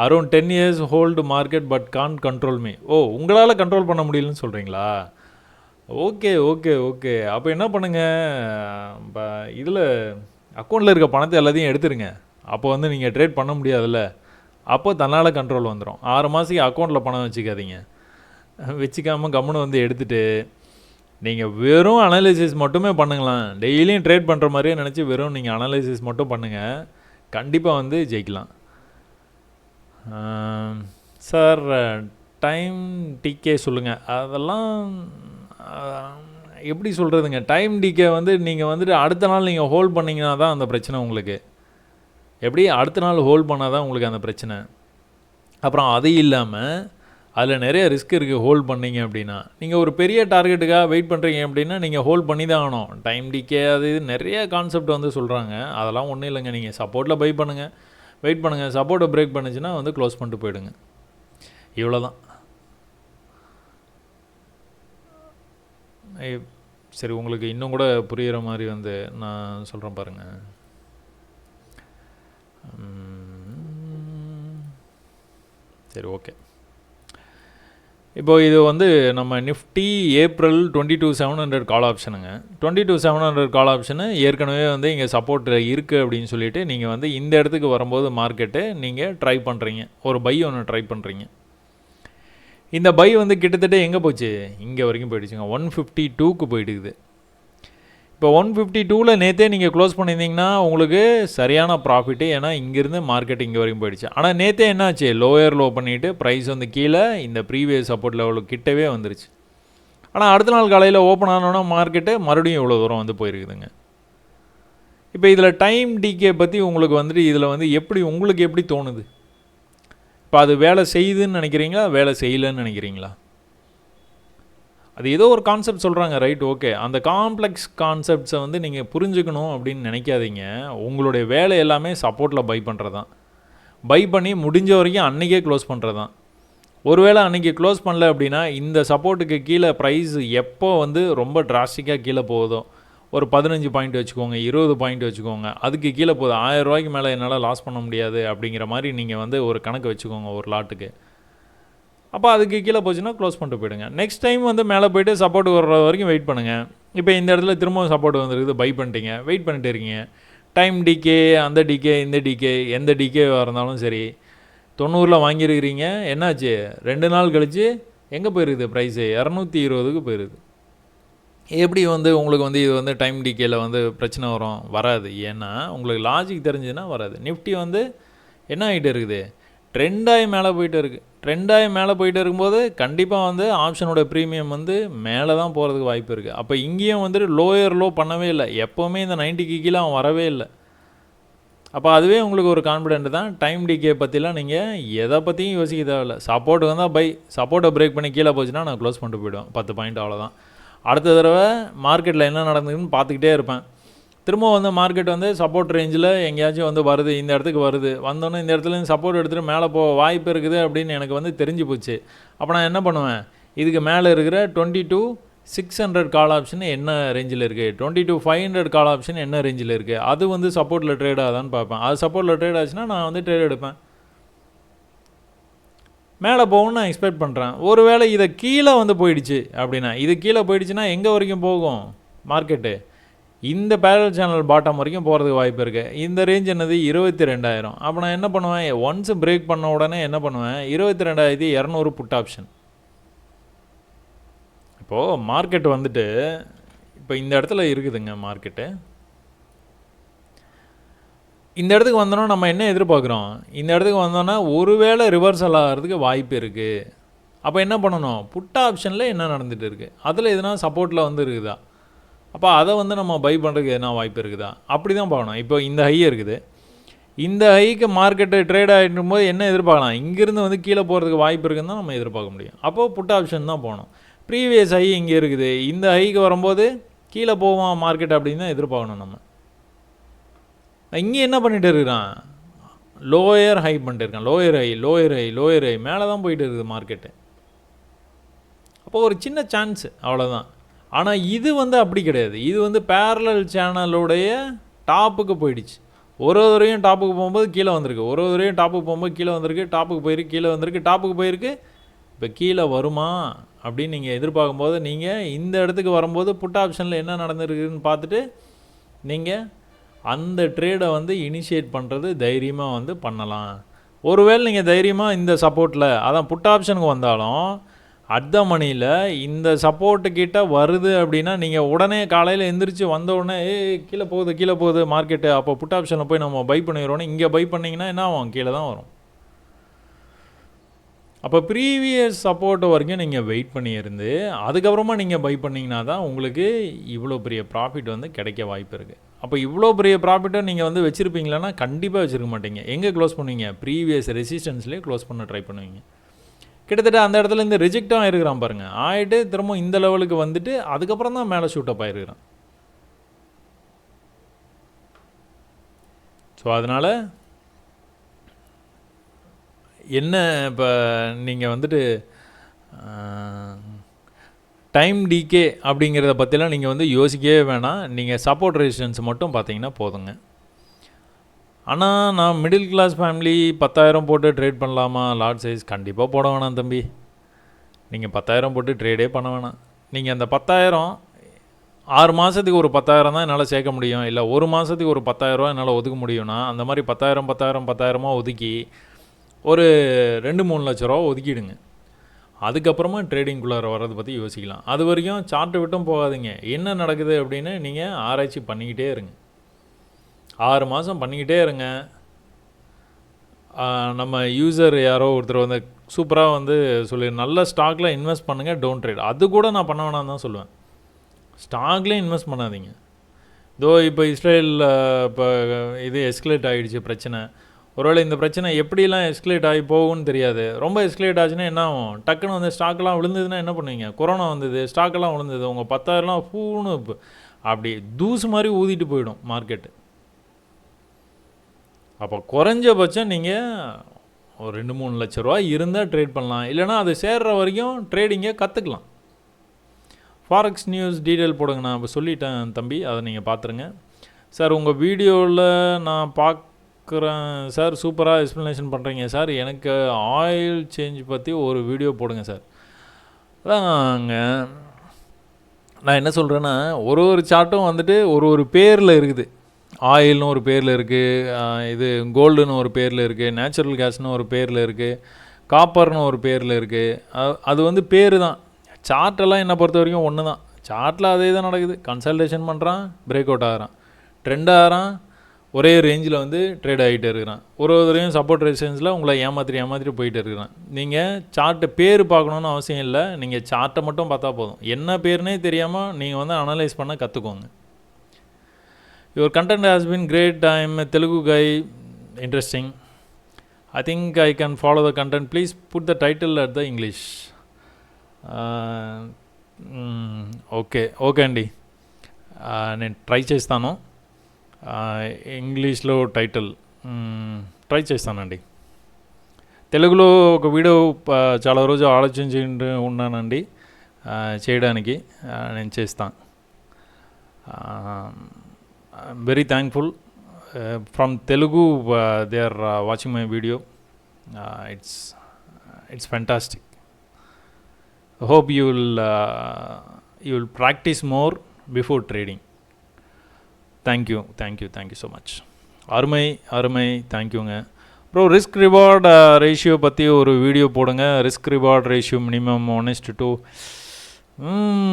Around 10 years hold market but can control me. Oh, உங்களால் கண்ட்ரோல் பண்ண முடியலன்னு சொல்கிறீங்களா? Okay okay okay. அப்போ என்ன பண்ணுங்கள், இப்போ இதில் அக்கௌண்ட்டில் இருக்க பணத்தை எல்லாத்தையும் எடுத்துருங்க. அப்போ வந்து நீங்கள் ட்ரேட் பண்ண முடியாதுல்ல. அப்போ தன்னால் கண்ட்ரோல் வந்துடும். 6 மாதத்துக்கு அக்கௌண்ட்டில் பணம் வச்சுக்காதீங்க. வச்சுக்காமல் கம்முன்னு வந்து எடுத்துகிட்டு நீங்கள் வெறும் அனலைசிஸ் மட்டுமே பண்ணுங்களேன். டெய்லியும் ட்ரேட் பண்ணுற மாதிரியே நினச்சி வெறும் நீங்கள் அனலைசிஸ் மட்டும் பண்ணுங்கள். கண்டிப்பாக வந்து ஜெயிக்கலாம். சார் டைம் டிகே சொல்லுங்கள். அதெல்லாம் எப்படி சொல்கிறதுங்க? டைம் டிகே வந்து நீங்கள் வந்துட்டு அடுத்த நாள் நீங்கள் ஹோல்ட் பண்ணிங்கன்னா தான் அந்த பிரச்சனை உங்களுக்கு. எப்படி அடுத்த நாள் ஹோல்ட் பண்ணால் தான் உங்களுக்கு அந்த பிரச்சனை. அப்புறம் அது இல்லாமல் அதில் நிறைய ரிஸ்க் இருக்குது. ஹோல்ட் பண்ணிங்க அப்படின்னா நீங்கள் ஒரு பெரிய டார்கெட்டுக்காக வெயிட் பண்ணுறீங்க அப்படின்னா நீங்கள் ஹோல்ட் பண்ணி தான் ஆகணும். டைம் டிகே அது இது நிறைய கான்செப்ட் வந்து சொல்கிறாங்க. அதெல்லாம் ஒன்றும் இல்லைங்க. நீங்கள் சப்போர்ட்டில் பை பண்ணுங்கள், வெயிட் பண்ணுங்கள். சப்போர்ட்டை பிரேக் பண்ணுச்சுன்னா வந்து க்ளோஸ் பண்ணிட்டு போயிடுங்க. இவ்வளோதான். சரி, உங்களுக்கு இன்னும் கூட புரிகிற மாதிரி வந்து நான் சொல்கிறேன் பாருங்கள். சரி, ஓகே. இப்போ இது வந்து நம்ம நிஃப்டி ஏப்ரல் 22,700 கால் ஆப்ஷனுங்க. 22,700 கால் ஆப்ஷனு ஏற்கனவே வந்து இங்கே சப்போர்ட் இருக்குது அப்படின்னு சொல்லிவிட்டு நீங்கள் வந்து இந்த இடத்துக்கு வரும்போது மார்க்கெட்டு நீங்கள் ட்ரை பண்ணுறீங்க. ஒரு பை ஒன்று ட்ரை பண்ணுறீங்க. இந்த பை வந்து கிட்டத்தட்ட எங்கே போச்சு? இங்கே வரைக்கும் போயிடுச்சுங்க. 152க்கு போயிடுக்குது. இப்போ 152ல் நேற்றே நீங்கள் க்ளோஸ் பண்ணியிருந்தீங்கன்னா உங்களுக்கு சரியான ப்ராஃபிட்டு. ஏன்னா இங்கேருந்து மார்க்கெட் இங்கே வரைக்கும் போயிடுச்சு. ஆனால் நேற்றே என்னாச்சு? லோயர் லோ பண்ணிவிட்டு ப்ரைஸ் வந்து கீழே இந்த ப்ரீவியஸ் சப்போர்ட் லெவலுக்கு கிட்டவே வந்துருச்சு. ஆனால் அடுத்த நாள் காலையில் ஓப்பன் ஆனோன்னா மார்க்கெட்டு மறுபடியும் இவ்வளோ தூரம் வந்து போயிருக்குதுங்க. இப்போ இதில் டைம் டிகே பற்றி உங்களுக்கு வந்துட்டு இதில் வந்து உங்களுக்கு எப்படி தோணுது? இப்போ அது வேலை செய்யுதுன்னு நினைக்கிறீங்களா, வேலை செய்யலைன்னு நினைக்கிறீங்களா? அது ஏதோ ஒரு கான்செப்ட் சொல்கிறாங்க, ரைட், ஓகே. அந்த காம்ப்ளெக்ஸ் கான்செப்ட்ஸை வந்து நீங்கள் புரிஞ்சுக்கணும் அப்படின்னு நினைக்காதீங்க. உங்களுடைய வேலை எல்லாமே சப்போர்ட்டில் பை பண்ணுறது தான். பை பண்ணி முடிஞ்ச வரைக்கும் அன்றைக்கே க்ளோஸ் பண்ணுறது தான். ஒருவேளை அன்றைக்கி க்ளோஸ் பண்ணல அப்படின்னா இந்த சப்போர்ட்டுக்கு கீழே ப்ரைஸ் எப்போ வந்து ரொம்ப டிராஸ்டிக்காக கீழே போகுதோ, ஒரு 15 பாயிண்ட் வச்சுக்கோங்க, 20 பாயிண்ட் வச்சுக்கோங்க, அதுக்கு கீழே போகுது, 1000 ரூபாய்க்கு மேலே என்னால் லாஸ் பண்ண முடியாது அப்படிங்கிற மாதிரி நீங்கள் வந்து ஒரு கணக்கு வச்சுக்கோங்க ஒரு லாட்டுக்கு. அப்போ அதுக்கு கீழே போச்சுன்னா க்ளோஸ் பண்ணிட்டு போயிடுங்க. நெக்ஸ்ட் டைம் வந்து மேலே போய்ட்டு சப்போர்ட் வர்ற வரைக்கும் வெயிட் பண்ணுங்கள். இப்போ இந்த இடத்துல திரும்பவும் சப்போர்ட் வந்துருக்குது, பை பண்ணிட்டீங்க, வெயிட் பண்ணிட்டு இருக்கீங்க. டைம் டிகே, அந்த டிகே, இந்த டிகே, எந்த டிகேவாக இருந்தாலும் சரி, 90ல் வாங்கியிருக்கிறீங்க. என்னாச்சு? 2 நாள் கழித்து எங்கே போயிருக்குது ப்ரைஸு? 220க்கு போயிருக்குது. எப்படி வந்து உங்களுக்கு வந்து இது வந்து டைம் டிகேயில் வந்து பிரச்சனை வராது. ஏன்னா உங்களுக்கு லாஜிக் தெரிஞ்சுதுன்னா வராது. நிஃப்டி வந்து என்ன ஆகிட்டு இருக்குது? ட்ரெண்டாகி மேலே போயிட்டு இருக்குது. ட்ரெண்டாகி மேலே போயிட்டு இருக்கும்போது கண்டிப்பாக வந்து ஆப்ஷனோட ப்ரீமியம் வந்து மேலே தான் போகிறதுக்கு வாய்ப்பு இருக்குது. அப்போ இங்கேயும் வந்துட்டு லோயர் லோ பண்ணவே இல்லை. எப்போவுமே இந்த 90க்கு கீழே அவன் வரவே இல்லை. அப்போ அதுவே உங்களுக்கு ஒரு கான்ஃபிடென்ட் தான். டைம் டிகே பற்றிலாம் நீங்கள் எதை பற்றியும் யோசிக்க தேவையில்லை. சப்போர்ட் வந்தால் பை, சப்போர்ட்டை பிரேக் பண்ணி கீழே போச்சுன்னா நான் க்ளோஸ் பண்ணிட்டு போய்டுவேன். 10 பாயிண்ட் அவ்வளோதான். அடுத்த தடவை மார்க்கெட்டில் என்ன நடந்ததுன்னு பார்த்துக்கிட்டே இருப்பேன். திரும்ப வந்து மார்க்கெட் வந்து சப்போர்ட் ரேஞ்சில் எங்கேயாச்சும் வந்து வருது, இந்த இடத்துக்கு வருது, வந்தோன்னே இந்த இடத்துலேருந்து சப்போர்ட் எடுத்துகிட்டு மேலே போக வாய்ப்பு இருக்குது அப்படின்னு எனக்கு வந்து தெரிஞ்சு போச்சு. அப்போ நான் என்ன பண்ணுவேன்? இதுக்கு மேலே இருக்கிற 22,600 கால் ஆப்ஷன் என்ன ரேஞ்சில் இருக்குது, 22,500 கால் ஆப்ஷன் என்ன ரேஞ்சில் இருக்குது, அது வந்து சப்போர்ட்டில் ட்ரேட் ஆகுதான்னு பார்ப்பேன். அது சப்போர்ட்டில் ட்ரேட் ஆச்சுன்னா நான் வந்து ட்ரேட் எடுப்பேன். மேலே போகும்னு நான் எக்ஸ்பெக்ட் பண்ணுறேன். ஒருவேளை இதை கீழே வந்து போயிடுச்சு அப்படின்னா, இது கீழே போயிடுச்சுன்னா எங்கே வரைக்கும் போகும் மார்க்கெட்டு? இந்த பேரல் சேனல் பாட்டம் வரைக்கும் போகிறதுக்கு வாய்ப்பு இருக்குது. இந்த ரேஞ்ச் என்னது? 22,000. அப்போ நான் என்ன பண்ணுவேன்? ஒன்ஸ் பிரேக் பண்ண உடனே என்ன பண்ணுவேன்? 22,200 புட் ஆப்ஷன். இப்போது மார்க்கெட் வந்துட்டு இப்போ இந்த இடத்துல இருக்குதுங்க மார்க்கெட்டு. இந்த இடத்துக்கு வந்தோன்னா நம்ம என்ன எதிர்பார்க்குறோம்? இந்த இடத்துக்கு வந்தோன்னா ஒருவேளை ரிவர்சல் ஆகிறதுக்கு வாய்ப்பு இருக்குது. அப்போ என்ன பண்ணணும்? புட் ஆப்ஷனில் என்ன நடந்துகிட்டு இருக்குது? அதில் எதுனா சப்போர்ட்டில் வந்து இருக்குதா? அப்போ அதை வந்து நம்ம பை பண்ணுறதுக்கு எதனா வாய்ப்பு இருக்குதா? அப்படி தான் பார்க்கணும். இப்போ இந்த ஹை இருக்குது, இந்த ஹைக்கு மார்க்கெட்டு ட்ரேட் ஆகிடும் போது என்ன எதிர்பார்க்கலாம்? இங்கேருந்து வந்து கீழே போகிறதுக்கு வாய்ப்பு இருக்குன்னு தான் நம்ம எதிர்பார்க்க முடியும். அப்போது புட் ஆப்ஷன் தான் போகணும். ப்ரீவியஸ் ஹை இங்கே இருக்குது, இந்த ஹைக்கு வரும்போது கீழே போவோம் மார்க்கெட் அப்படின்னு தான் எதிர்பார்க்கணும் நம்ம. இங்கே என்ன பண்ணிகிட்டு இருக்கிறான்? லோயர் ஹை பண்ணிட்டு இருக்கான். லோயர் ஹை மேலே தான் போயிட்டு இருக்குது மார்க்கெட்டு. அப்போது ஒரு சின்ன சான்ஸ், அவ்வளோதான். ஆனால் இது வந்து அப்படி கிடையாது. இது வந்து பேரலல் சேனலுடைய டாப்புக்கு போயிடுச்சு. ஒரு தடவையும் டாப்புக்கு போகும்போது கீழே வந்திருக்கு, ஒரு தடவையும் டாப்புக்கு போகும்போது கீழே வந்திருக்கு, டாப்புக்கு போயிருக்கு, கீழே வந்திருக்கு, டாப்புக்கு போயிருக்கு. இப்போ கீழே வருமா அப்படின்னு நீங்கள் எதிர்பார்க்கும்போது நீங்கள் இந்த இடத்துக்கு வரும்போது புட் ஆப்ஷனில் என்ன நடந்துருக்குன்னு பார்த்துட்டு நீங்கள் அந்த ட்ரேடை வந்து இனிஷியேட் பண்ணுறது தைரியமாக வந்து பண்ணலாம். ஒருவேளை நீங்கள் தைரியமாக இந்த சப்போர்ட்டில், அதான் புட் ஆப்ஷனுக்கு வந்தாலும் அட் த மணியில் இந்த சப்போர்ட்டுக்கிட்ட வருது அப்படின்னா நீங்கள் உடனே காலையில் எந்திரிச்சு வந்த உடனே கீழே போகுது மார்க்கெட்டு, அப்போ புட் ஆப்ஷனில் போய் நம்ம பை பண்ணிடுறோன்னு இங்கே பை பண்ணிங்கன்னா என்ன ஆகும்? கீழே தான் வரும். அப்போ ப்ரீவியஸ் சப்போர்ட் வரைக்கும் நீங்கள் வெயிட் பண்ணியிருந்து அதுக்கப்புறமா நீங்கள் பை பண்ணிங்கன்னா தான் உங்களுக்கு இவ்வளோ பெரிய ப்ராஃபிட் வந்து கிடைக்க வாய்ப்பு இருக்குது. அப்போ இவ்வளோ பெரிய ப்ராஃபிட்டை நீங்கள் வந்து வச்சுருப்பீங்களான்னா கண்டிப்பாக வச்சுருக்க மாட்டீங்க. எங்கே க்ளோஸ் பண்ணுவீங்க? ப்ரீவியஸ் ரெசிஸ்டன்ஸ்லேயே க்ளோஸ் பண்ண ட்ரை பண்ணுவீங்க. கிட்டத்தட்ட அந்த இடத்துல இந்த ரிஜெக்டும் ஆகிருக்கிறான் பாருங்கள், ஆகிட்டு திரும்ப இந்த லெவலுக்கு வந்துட்டு அதுக்கப்புறம் தான் மேலே ஷூட் அப் ஆகிருக்கிறான். ஸோ அதனால் என்ன, இப்போ நீங்கள் வந்துட்டு டைம் டிகே அப்படிங்கிறத பற்றிலாம் நீங்கள் வந்து யோசிக்கவே வேணாம். நீங்கள் சப்போர்ட் ரெசிஸ்டன்ஸ் மட்டும் பார்த்தீங்கன்னா போதுங்க. ஆனால் நான் மிடில் கிளாஸ் ஃபேமிலி 10,000 போட்டு ட்ரேட் பண்ணலாமா? லார்ட் சைஸ் கண்டிப்பாக போட வேணாம் தம்பி. நீங்கள் 10,000 போட்டு ட்ரேடே பண்ண வேணாம். நீங்கள் அந்த 10,000 6 மாதத்துக்கு ஒரு 10,000 தான் என்னால் சேர்க்க முடியும், இல்லை ஒரு மாதத்துக்கு ஒரு 10,000 என்னால் ஒதுக்க முடியும்னா அந்த மாதிரி 10,000 ஒதுக்கி ஒரு 2-3 லட்ச ரூபா ஒதுக்கிடுங்க. அதுக்கப்புறமா ட்ரேடிங்குள்ளார வர்றதை பற்றி யோசிக்கலாம். அது வரைக்கும் சார்ட்டை விட்டும் போகாதீங்க. என்ன நடக்குது அப்படின்னு நீங்கள் ஆராய்ச்சி பண்ணிக்கிட்டே இருங்க. 6 மாதம் பண்ணிக்கிட்டே இருங்க. நம்ம யூசர் யாரோ ஒருத்தர் வந்து சூப்பராக வந்து சொல்லி நல்ல ஸ்டாக்கில் இன்வெஸ்ட் பண்ணுங்கள், டோன்ட் ட்ரேட். அது கூட நான் பண்ண வேணாம் தான் சொல்லுவேன். ஸ்டாக்லேயும் இன்வெஸ்ட் பண்ணாதீங்க. இப்போ இஸ்ரேலில் இப்போ இது எஸ்கலேட் ஆகிடுச்சு பிரச்சனை. ஒருவேளை இந்த பிரச்சனை எப்படிலாம் எஸ்கலேட் ஆகி போகும்னு தெரியாது. ரொம்ப எஸ்கலேட் ஆச்சுன்னா என்ன ஆகும்? டக்குன்னு வந்து ஸ்டாக்கெல்லாம் விழுந்ததுன்னா என்ன பண்ணுவீங்க? கொரோனா வந்தது, ஸ்டாக்கெல்லாம் விழுந்தது, உங்கள் 10,000 பூன்னு அப்படி தூசு மாதிரி ஊதிட்டு போயிடும் மார்க்கெட்டு. அப்போ குறைஞ்சபட்சம் நீங்கள் ஒரு 2-3 லட்ச ரூபா இருந்தால் ட்ரேட் பண்ணலாம். இல்லைனா அது சேர்கிற வரைக்கும் ட்ரேடிங்கை கற்றுக்கலாம். ஃபாரெக்ஸ் நியூஸ் டீட்டெயில் போடுங்க, நான் இப்போ சொல்லிட்டேன் தம்பி, அதை நீங்கள் பார்த்துருங்க. சார் உங்கள் வீடியோவில் நான் பார்க்குறேன் சார், சூப்பராக எக்ஸ்ப்ளனேஷன் பண்ணுறீங்க சார், எனக்கு ஆயில் சேஞ்ச் பற்றி ஒரு வீடியோ போடுங்க சார். அதாங்க நான் என்ன சொல்கிறேன்னா, ஒரு சார்ட்டும் வந்துட்டு ஒரு பேரில் இருக்குது. ஆயில்னு ஒரு பேரில் இருக்குது, இது கோல்டுன்னு ஒரு பேரில் இருக்குது, நேச்சுரல் கேஸ்னு ஒரு பேரில் இருக்குது, காப்பர்னு ஒரு பேரில் இருக்குது. அது வந்து பேர் தான். சார்ட்டெல்லாம் என்னை பொறுத்த வரைக்கும் ஒன்று தான். சார்ட்டில் அதே தான் நடக்குது. கன்சல்டேஷன் பண்ணுறான், பிரேக் அவுட் ஆகிறான், ட்ரெண்ட் ஆகிறான், ஒரே ரேஞ்சில் வந்து ட்ரேட் ஆகிட்டு இருக்கிறான். ஒரு தடவையும் சப்போர்ட் ரெசிஸ்டன்ஸில் உங்களை ஏமாற்றிட்டு போயிட்டு இருக்கிறான். நீங்கள் சார்ட்டு பேர் பார்க்கணுன்னு அவசியம் இல்லை, நீங்கள் சார்ட்டை மட்டும் பார்த்தா போதும். என்ன பேருனே தெரியாமல் நீங்கள் வந்து அனலைஸ் பண்ண கற்றுக்கோங்க. Your content has been great. I am a Telugu guy. Interesting. I think I can follow the content. Please put the title at the English. Okay అండి, నేను ట్రై చేస్తాను. ఇంగ్లీష్లో టైటిల్ ట్రై చేస్తానండి. తెలుగులో ఒక వీడియో చాలా రోజు ఆలోచించి ఉన్నానండి చేయడానికి. నేను చేస్తాను. I'm very thankful. From Telugu, they are watching my video. It's fantastic. I hope you will practice more before trading. Thank you so much. அருமை தேங்க்யூங்க ப்ரோ. ரிஸ்க் ரிவார்ட் ரேஷியோ பற்றி ஒரு வீடியோ போடுங்க. Risk reward ratio minimum 1:2.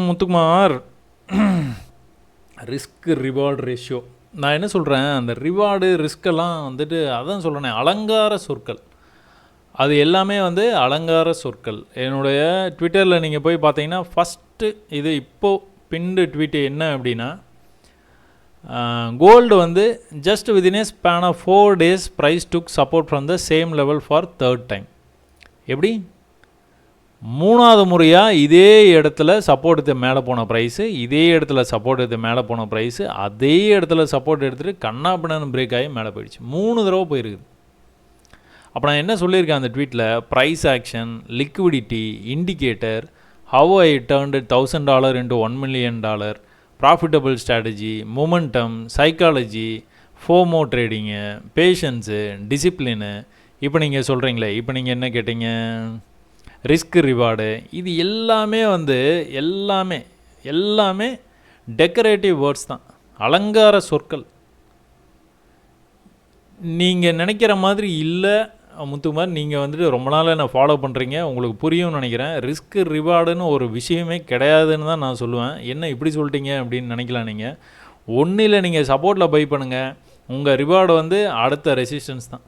Muthukumar, risk reward ratio நான் என்ன சொல்கிறேன், அந்த reward ரிஸ்கெல்லாம் வந்துட்டு அதான் சொல்கிறேன், அலங்கார சொற்கள். அது எல்லாமே வந்து அலங்கார சொற்கள். என்னுடைய ட்விட்டரில் நீங்கள் போய் பார்த்தீங்கன்னா ஃபஸ்ட்டு இது இப்போது பின்டு ட்வீட்டு என்ன அப்படின்னா, கோல்டு வந்து just within a span of 4 days price took support from the same level for third time. எப்படி 3வது முறையாக இதே இடத்துல சப்போர்ட் எடுத்து மேலே போன ப்ரைஸு, இதே இடத்துல சப்போர்ட் எடுத்து மேலே போன ப்ரைஸு, அதே இடத்துல சப்போர்ட் எடுத்துகிட்டு கண்ணாபின்னு பிரேக் ஆகி மேலே போயிடுச்சு. 3 தடவை போயிருக்குது. அப்போ நான் என்ன சொல்லியிருக்கேன் அந்த ட்வீட்டில், price action, liquidity, indicator, how I turned $1,000 into $1 million, profitable strategy, momentum, psychology, FOMO trading, patience, discipline. இப்போ நீங்கள் சொல்கிறீங்களே, இப்போ நீங்கள் என்ன கேட்டீங்க, ரிஸ்க் ரிவார்டு, இது எல்லாமே வந்து எல்லாமே டெக்கரேட்டிவ் வேர்ட்ஸ் தான், அலங்கார சொற்கள். நீங்கள் நினைக்கிற மாதிரி இல்லை முத்துக்குமார். நீங்கள் வந்துட்டு ரொம்ப நாள் என்ன ஃபாலோ பண்ணுறீங்க, உங்களுக்கு புரியும்னு நினைக்கிறேன். ரிஸ்க் ரிவார்டுன்னு ஒரு விஷயமே கிடையாதுன்னு தான் நான் சொல்லுவேன். என்ன இப்படி சொல்லிட்டீங்க அப்படின்னு நினைக்கலாம் நீங்கள். ஒன்றில் நீங்கள் சப்போர்ட்டில் பை பண்ணுங்கள், உங்கள் ரிவார்டு வந்து அடுத்த ரெசிஸ்டன்ஸ் தான்.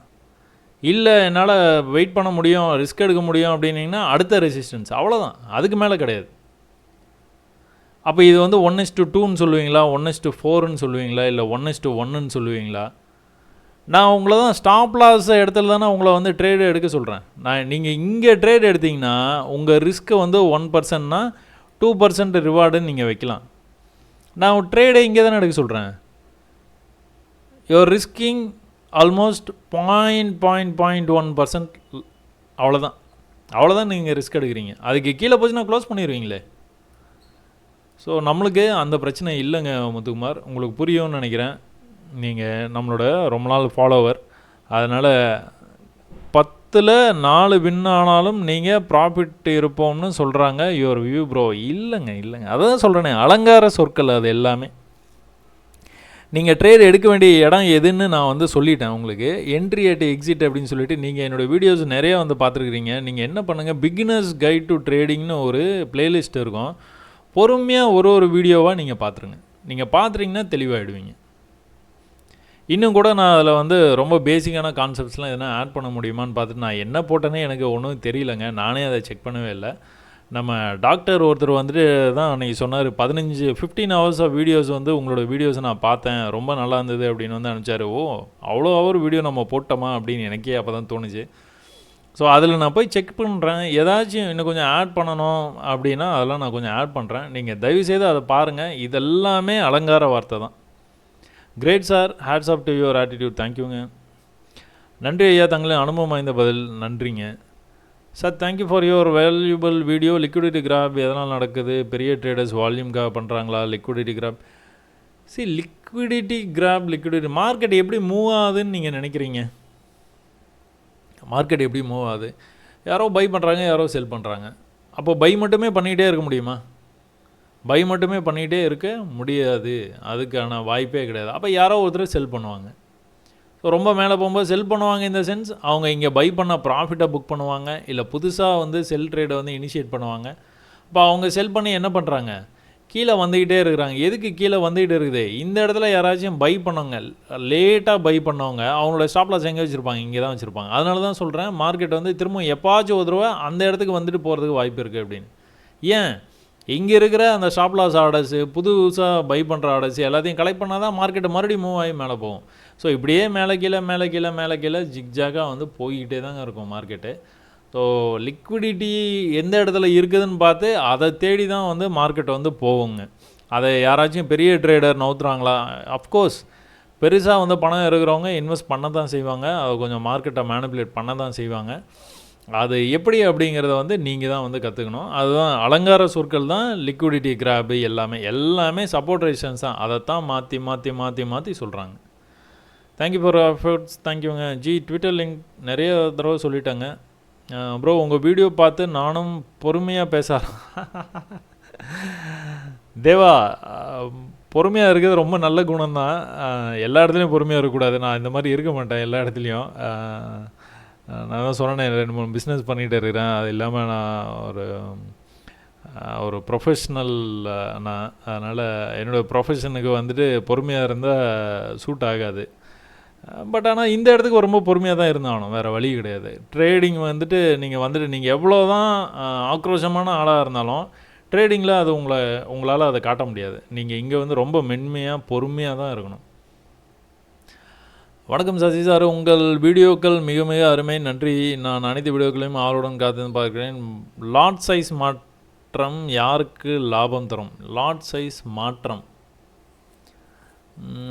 இல்லை என்னால் வெயிட் பண்ண முடியும், ரிஸ்க் எடுக்க முடியும் அப்படின்னீங்கன்னா அடுத்த ரெசிஸ்டன்ஸ், அவ்வளோதான், அதுக்கு மேலே கிடையாது. அப்போ இது வந்து 1:2ன்னு சொல்லுவீங்களா, 1:4ன்னு சொல்லுவீங்களா, இல்லை 1:1ன்னு சொல்லுவீங்களா? நான் உங்களை தான் ஸ்டாப் லாஸ் இடத்துல தானே உங்களை வந்து ட்ரேடு எடுக்க சொல்கிறேன். நீங்கள் இங்கே ட்ரேட் எடுத்திங்கன்னா உங்கள் ரிஸ்க்கை வந்து 1%னா 2% ரிவார்டுன்னு நீங்கள் வைக்கலாம். நான் ட்ரேடை இங்கே தானே எடுக்க சொல்கிறேன். யுவர் ரிஸ்கிங் ஆல்மோஸ்ட் 0.1%, அவ்வளோதான் நீங்கள் ரிஸ்க் எடுக்கிறீங்க. அதுக்கு கீழே போச்சுன்னா க்ளோஸ் பண்ணிடுவீங்களே. ஸோ நம்மளுக்கு அந்த பிரச்சனை இல்லைங்க முத்துக்குமார், உங்களுக்கு புரியும்னு நினைக்கிறேன். நீங்கள் நம்மளோட ரொம்ப நாள் ஃபாலோவர், அதனால் 10ல் 4 வின் ஆனாலும் நீங்கள் ப்ராஃபிட் இருப்போம்னு சொல்கிறாங்க யுவர் வியூ ப்ரோ. இல்லைங்க, அதான் சொல்கிறேனே, அலங்கார சொற்கள் அது எல்லாமே. நீங்கள் ட்ரேட் எடுக்க வேண்டிய இடம் எதுன்னு நான் வந்து சொல்லிட்டேன் உங்களுக்கு. என்ட்ரி அட் எக்ஸிட் அப்படின்னு சொல்லிட்டு நீங்கள் என்னோடய வீடியோஸ் நிறையா வந்து பார்த்துருக்குறீங்க. நீங்கள் என்ன பண்ணுங்கள், பிகினர்ஸ் கைட் டு ட்ரேடிங்னு ஒரு பிளேலிஸ்ட் இருக்கும். பொறுமையாக ஒரு வீடியோவாக நீங்கள் பார்த்துருங்க. நீங்கள் பார்த்துட்டிங்கன்னா தெளிவாகிடுவீங்க. இன்னும் கூட நான் அதில் வந்து ரொம்ப பேசிக்கான கான்செப்ட்ஸ்லாம் எதனா ஆட் பண்ண முடியுமான்னு பார்த்துட்டு நான் என்ன போட்டேனே எனக்கு ஒன்றும் தெரியலங்க. நானே அதை செக் பண்ணவே இல்லை. நம்ம டாக்டர் ஒருத்தர் வந்துட்டு தான் அன்றைக்கி சொன்னார், 15 hours ஆஃப் வீடியோஸ் வந்து உங்களோட வீடியோஸை நான் பார்த்தேன், ரொம்ப நல்லா இருந்தது அப்படின்னு வந்து அனுப்பிச்சார். ஓ, அவ்வளோ ஹவர் வீடியோ நம்ம போட்டோமா அப்படின்னு எனக்கே அப்போ தான் தோணுச்சு. ஸோ அதில் நான் போய் செக் பண்ணுறேன், ஏதாச்சும் இன்னும் கொஞ்சம் ஆட் பண்ணணும் அப்படின்னா அதெல்லாம் நான் கொஞ்சம் ஆட் பண்ணுறேன். நீங்கள் தயவுசெய்து அதை பாருங்கள். இதெல்லாமே அலங்கார வார்த்தை தான். Great sir, hats off to your attitude. தேங்க்யூங்க. நன்றி ஐயா, தங்களின் அனுபவம் வாய்ந்த பதில். நன்றிங்க sir. Thank you for your valuable video. Liquidity grab எதனால் நடக்குது? பெரிய ட்ரேடர்ஸ் வால்யூம்காக பண்ணுறாங்களா லிக்விடிட்டி கிராப்? லிக்விடிட்டி மார்க்கெட் எப்படி மூவ் ஆகுதுன்னு நீங்கள் நினைக்கிறீங்க? மார்க்கெட் எப்படி மூவ் ஆகுது? யாரோ பை பண்ணுறாங்க, யாரோ செல் பண்ணுறாங்க. அப்போ பை மட்டுமே பண்ணிகிட்டே இருக்க முடியுமா? பை மட்டுமே பண்ணிகிட்டே இருக்க முடியாது, அதுக்கான வாய்ப்பே கிடையாது. அப்போ யாரோ ஒருத்தர் செல் பண்ணுவாங்க. ஸோ ரொம்ப மேலே போகும்போது செல் பண்ணுவாங்க. இந்த சென்ஸ் அவங்க இங்கே பை பண்ண ப்ராஃபிட்டை புக் பண்ணுவாங்க, இல்லை புதுசாக வந்து செல் ட்ரேடை வந்து இனிஷியேட் பண்ணுவாங்க. இப்போ அவங்க செல் பண்ணி என்ன பண்ணுறாங்க, கீழே வந்துக்கிட்டே இருக்கிறாங்க. எதுக்கு கீழே வந்துக்கிட்டு இருக்குது? இந்த இடத்துல யாராச்சும் பை பண்ணவங்க, லேட்டாக பை பண்ணவங்க, அவங்களோட ஸ்டாப் லாஸ் எங்கே வச்சுருப்பாங்க? இங்கே தான் வச்சுருப்பாங்க. அதனால தான் சொல்கிறேன், மார்க்கெட் வந்து திரும்ப எப்பாச்சும் ஒரு தடவை அந்த இடத்துக்கு வந்துட்டு போகிறதுக்கு வாய்ப்பு இருக்குது அப்படின்னு. ஏன்? இங்கே இருக்கிற அந்த ஸ்டாப் லாஸ் ஆர்டர்ஸு, புதுசாக பை பண்ணுற ஆர்டர்ஸ் எல்லாத்தையும் கலெக்ட் பண்ணால் தான் மார்க்கெட்டை மறுபடியும் மூவ் ஆகி மேலே போகும். ஸோ இப்படியே மேலே கீழே ஜிக்ஜாகாக வந்து போய்கிட்டே தாங்க இருக்கும் மார்க்கெட்டு. ஸோ லிக்விடிட்டி எந்த இடத்துல இருக்குதுன்னு பார்த்து அதை தேடி தான் வந்து மார்க்கெட்டை வந்து போவோங்க. அதை யாராச்சும் பெரிய ட்ரேடர் நவுத்துறாங்களா? அஃப்கோர்ஸ் பெருசாக வந்து பணம் இருக்கிறவங்க இன்வெஸ்ட் பண்ண தான் செய்வாங்க, அதை கொஞ்சம் மார்க்கெட்டை மேனிப்புலேட் பண்ண தான் செய்வாங்க. அது எப்படி அப்படிங்கிறத வந்து நீங்கள் தான் வந்து கற்றுக்கணும். அதுதான் அலங்கார சொற்கள் தான் லிக்விடிட்டி கிராபு எல்லாமே சப்போர்ட் ரெசிஸ்டன்ஸ் தான். அதைத்தான் மாற்றி சொல்கிறாங்க. Thank you for efforts. தேங்க்யூங்க ஜி. ட்விட்டர் லிங்க் நிறைய தடவை சொல்லிட்டாங்க ப்ரோ. உங்கள் வீடியோ பார்த்து நானும் பொறுமையாக தேவா, பொறுமையாக இருக்கிறது ரொம்ப நல்ல குணம் தான். எல்லா இடத்துலையும் பொறுமையாக இருக்கக்கூடாது. நான் இந்த மாதிரி இருக்க மாட்டேன் எல்லா இடத்துலையும். நான் தான் சொன்னேன், 2-3 பிஸ்னஸ் பண்ணிகிட்டு இருக்கிறேன். அது இல்லாமல் நான் ஒரு ப்ரொஃபஷ்னல் நான். அதனால் என்னோடய ப்ரொஃபஷனுக்கு வந்துட்டு பொறுமையாக இருந்தால் சூட் ஆகாது. பட் ஆனால் இந்த இடத்துக்கு ரொம்ப பொறுமையாக தான் இருந்தாகணும், வேறு வழி கிடையாது. ட்ரேடிங் வந்துட்டு நீங்கள் எவ்வளோ தான் ஆக்ரோஷமான ஆளாக இருந்தாலும் ட்ரேடிங்கில் அது உங்களால் அதை காட்ட முடியாது. நீங்கள் இங்கே வந்து ரொம்ப மென்மையாக பொறுமையாக தான் இருக்கணும். வணக்கம் சசி சார், உங்கள் வீடியோக்கள் மிக மிக அருமை, நன்றி. நான் அனைத்து வீடியோக்களையும் ஆர்வலுடன் காத்து பார்க்கிறேன். லாட் சைஸ் மாற்றம் யாருக்கு லாபம் தரும்? லாட் சைஸ் மாற்றம்,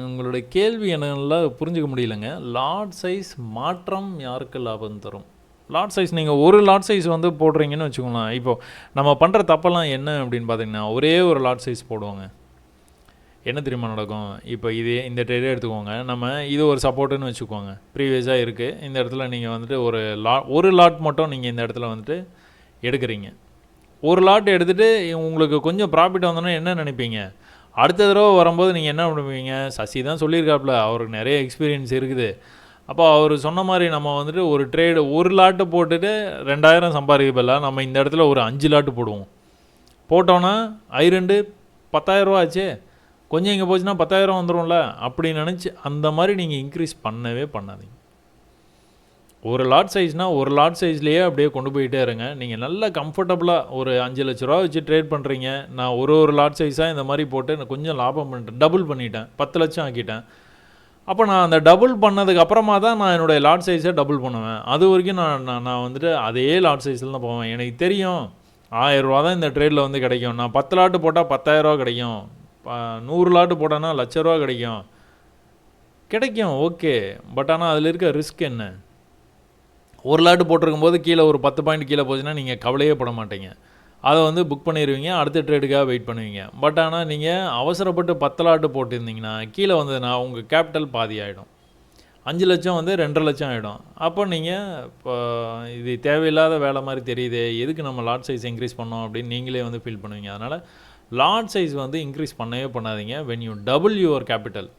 உங்களுடைய கேள்வி என்னால புரிஞ்சுக்க முடியலைங்க. லாட் சைஸ் மாற்றம் யாருக்கு லாபம் தரும்? லாட் சைஸ் நீங்கள் ஒரு லாட் சைஸ் வந்து போடுறீங்கன்னு வச்சுக்கோங்களேன். இப்போது நம்ம பண்ணுற தப்பெல்லாம் என்ன அப்படின்னு பார்த்தீங்கன்னா, ஒரே ஒரு லாட் சைஸ் போடுவாங்க. என்ன தெரியுமா நடக்கும்? இப்போ இந்த ட்ரேடே எடுத்துக்கோங்க. நம்ம இது ஒரு சப்போர்ட்டுன்னு வச்சுக்கோங்க, ப்ரீவியஸாக இருக்குது. இந்த இடத்துல நீங்கள் வந்துட்டு ஒரு லாட் மட்டும் நீங்கள் இந்த இடத்துல வந்துட்டு எடுக்கிறீங்க. ஒரு லாட் எடுத்துகிட்டு உங்களுக்கு கொஞ்சம் ப்ராஃபிட் வந்தோன்னா என்ன நினைப்பீங்க? அடுத்த தடவை வரும்போது நீங்கள் என்ன பண்ணுவீங்க? சசி தான் சொல்லியிருக்காப்புல, அவருக்கு நிறைய எக்ஸ்பீரியன்ஸ் இருக்குது. அப்போ அவர் சொன்ன மாதிரி நம்ம வந்துட்டு ஒரு ட்ரேடு ஒரு லாட்டு போட்டுட்டு 2000 சம்பாதிக்கப்படலாம். நம்ம இந்த இடத்துல ஒரு 5 லாட்டு போடுவோம். போட்டோன்னா I2 10,000 ஆச்சு, கொஞ்சம் இங்கே போச்சுன்னா 10,000 வந்துடும்ல அப்படி நினச்சி அந்த மாதிரி நீங்கள் இன்க்ரீஸ் பண்ணவே பண்ணாதீங்க. ஒரு லாட் சைஸ்னால் ஒரு லாட் சைஸ்லேயே அப்படியே கொண்டு போயிட்டே இருங்க. நீங்கள் நல்லா கம்ஃபர்டபுளாக ஒரு 5 லட்ச ரூபா வச்சு ட்ரேட் பண்ணுறீங்க. நான் ஒரு லாட் சைஸாக இந்த மாதிரி போட்டு நான் கொஞ்சம் லாபம் பண்ணிட்டேன், டபுள் பண்ணிட்டேன், 10 லட்சம் ஆக்கிட்டேன். அப்போ நான் அந்த டபுள் பண்ணதுக்கு அப்புறமா தான் நான் என்னுடைய லாட் சைஸை டபுள் பண்ணுவேன். அது வரைக்கும் நான் வந்துட்டு அதே லாட் சைஸில் தான் போவேன். எனக்கு தெரியும் 1000 ரூபா தான் இந்த ட்ரேடில் வந்து கிடைக்கும். நான் 10 லாட்டு போட்டால் 10,000 ரூபா கிடைக்கும், 100 லாட்டு போட்டோன்னா 1,00,000 ரூபா கிடைக்கும். ஓகே, பட் ஆனால் அதில் இருக்க ரிஸ்க் என்ன? ஒரு லாட்டு போட்டிருக்கும் போது கீழே ஒரு 10 பாயிண்ட் கீழே போச்சுன்னா நீங்கள் கவலையே பட மாட்டீங்க. அதை வந்து புக் பண்ணிடுவீங்க, அடுத்த ட்ரேடுக்காக வெயிட் பண்ணுவீங்க. பட் ஆனால் நீங்கள் அவசரப்பட்டு 10 லாட்டு போட்டிருந்தீங்கன்னா கீழே வந்ததுன்னா உங்கள் கேபிட்டல் பாதி ஆகிடும். 5 லட்சம் வந்து 2.5 லட்சம் ஆகிடும். அப்போ நீங்கள் இப்போ இது தேவையில்லாத வேலை மாதிரி தெரியுது, எதுக்கு நம்ம லாட் சைஸ் இன்க்ரீஸ் பண்ணோம் அப்படின்னு நீங்களே வந்து ஃபீல் பண்ணுவீங்க. அதனால் லாட் சைஸ் வந்து இன்க்ரீஸ் பண்ணவே பண்ணாதீங்க. when you double your capital,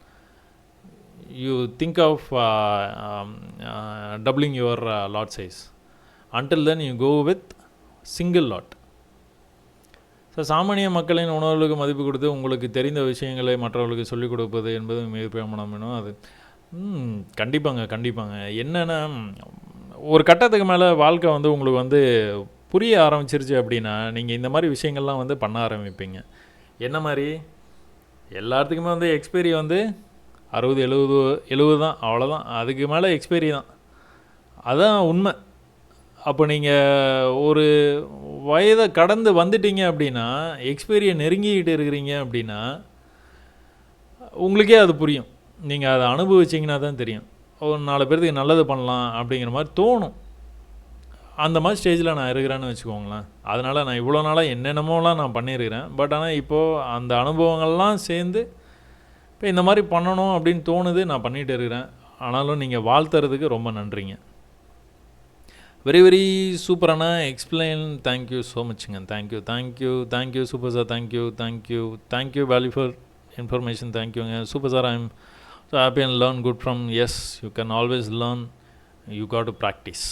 you think of doubling your lot size. Until then you go with single lot. So சாமானிய மக்களின் உணர்வுகளுக்கு மதிப்பு கொடுத்து உங்களுக்கு தெரிந்த விஷயங்களை மற்றவர்களுக்கு சொல்லிக் கொடுப்பது என்பது மிகப்பெரிய வேணும். அது கண்டிப்பாங்க. என்னென்னா, ஒரு கட்டத்துக்கு மேலே வாழ்க்கை வந்து உங்களுக்கு வந்து புரிய ஆரம்பிச்சிருச்சு அப்படின்னா நீங்கள் இந்த மாதிரி விஷயங்கள்லாம் வந்து பண்ண ஆரம்பிப்பீங்க. என்ன மாதிரி? எல்லாத்துக்குமே வந்து எக்ஸ்பைரி வந்து 60-70 தான், அவ்வளோதான். அதுக்கு மேலே எக்ஸ்பைரி தான், அதுதான் உண்மை. அப்போ நீங்கள் ஒரு வயதை கடந்து வந்துட்டீங்க அப்படின்னா, எக்ஸ்பைரியை நெருங்கிக்கிட்டு இருக்கிறீங்க அப்படின்னா உங்களுக்கே அது புரியும். நீங்கள் அதை அனுபவிச்சிங்கன்னா தான் தெரியும். ஒரு 4 பேர்த்துக்கு நல்லது பண்ணலாம் அப்படிங்கிற மாதிரி தோணும். அந்த மாதிரி ஸ்டேஜில் நான் இருக்கிறேன்னு வச்சுக்கோங்களேன். அதனால் நான் இவ்வளோ நாளாக என்னென்னமோலாம் நான் பண்ணியிருக்கிறேன். பட் ஆனால் இப்போது அந்த அனுபவங்கள்லாம் சேர்ந்து இப்போ இந்த மாதிரி பண்ணணும் அப்படின்னு தோணுது, நான் பண்ணிகிட்டு இருக்கிறேன். ஆனாலும் நீங்கள் வாழ்த்துறதுக்கு ரொம்ப நன்றிங்க. வெரி வெரி சூப்பரான எக்ஸ்பிளைன், தேங்க்யூ ஸோ மச்சுங்க. Thank you super sir, thank you valueful information, தேங்க்யூங்க super sir. I am so happy and learn good from. Yes, you can always learn, you got to practice.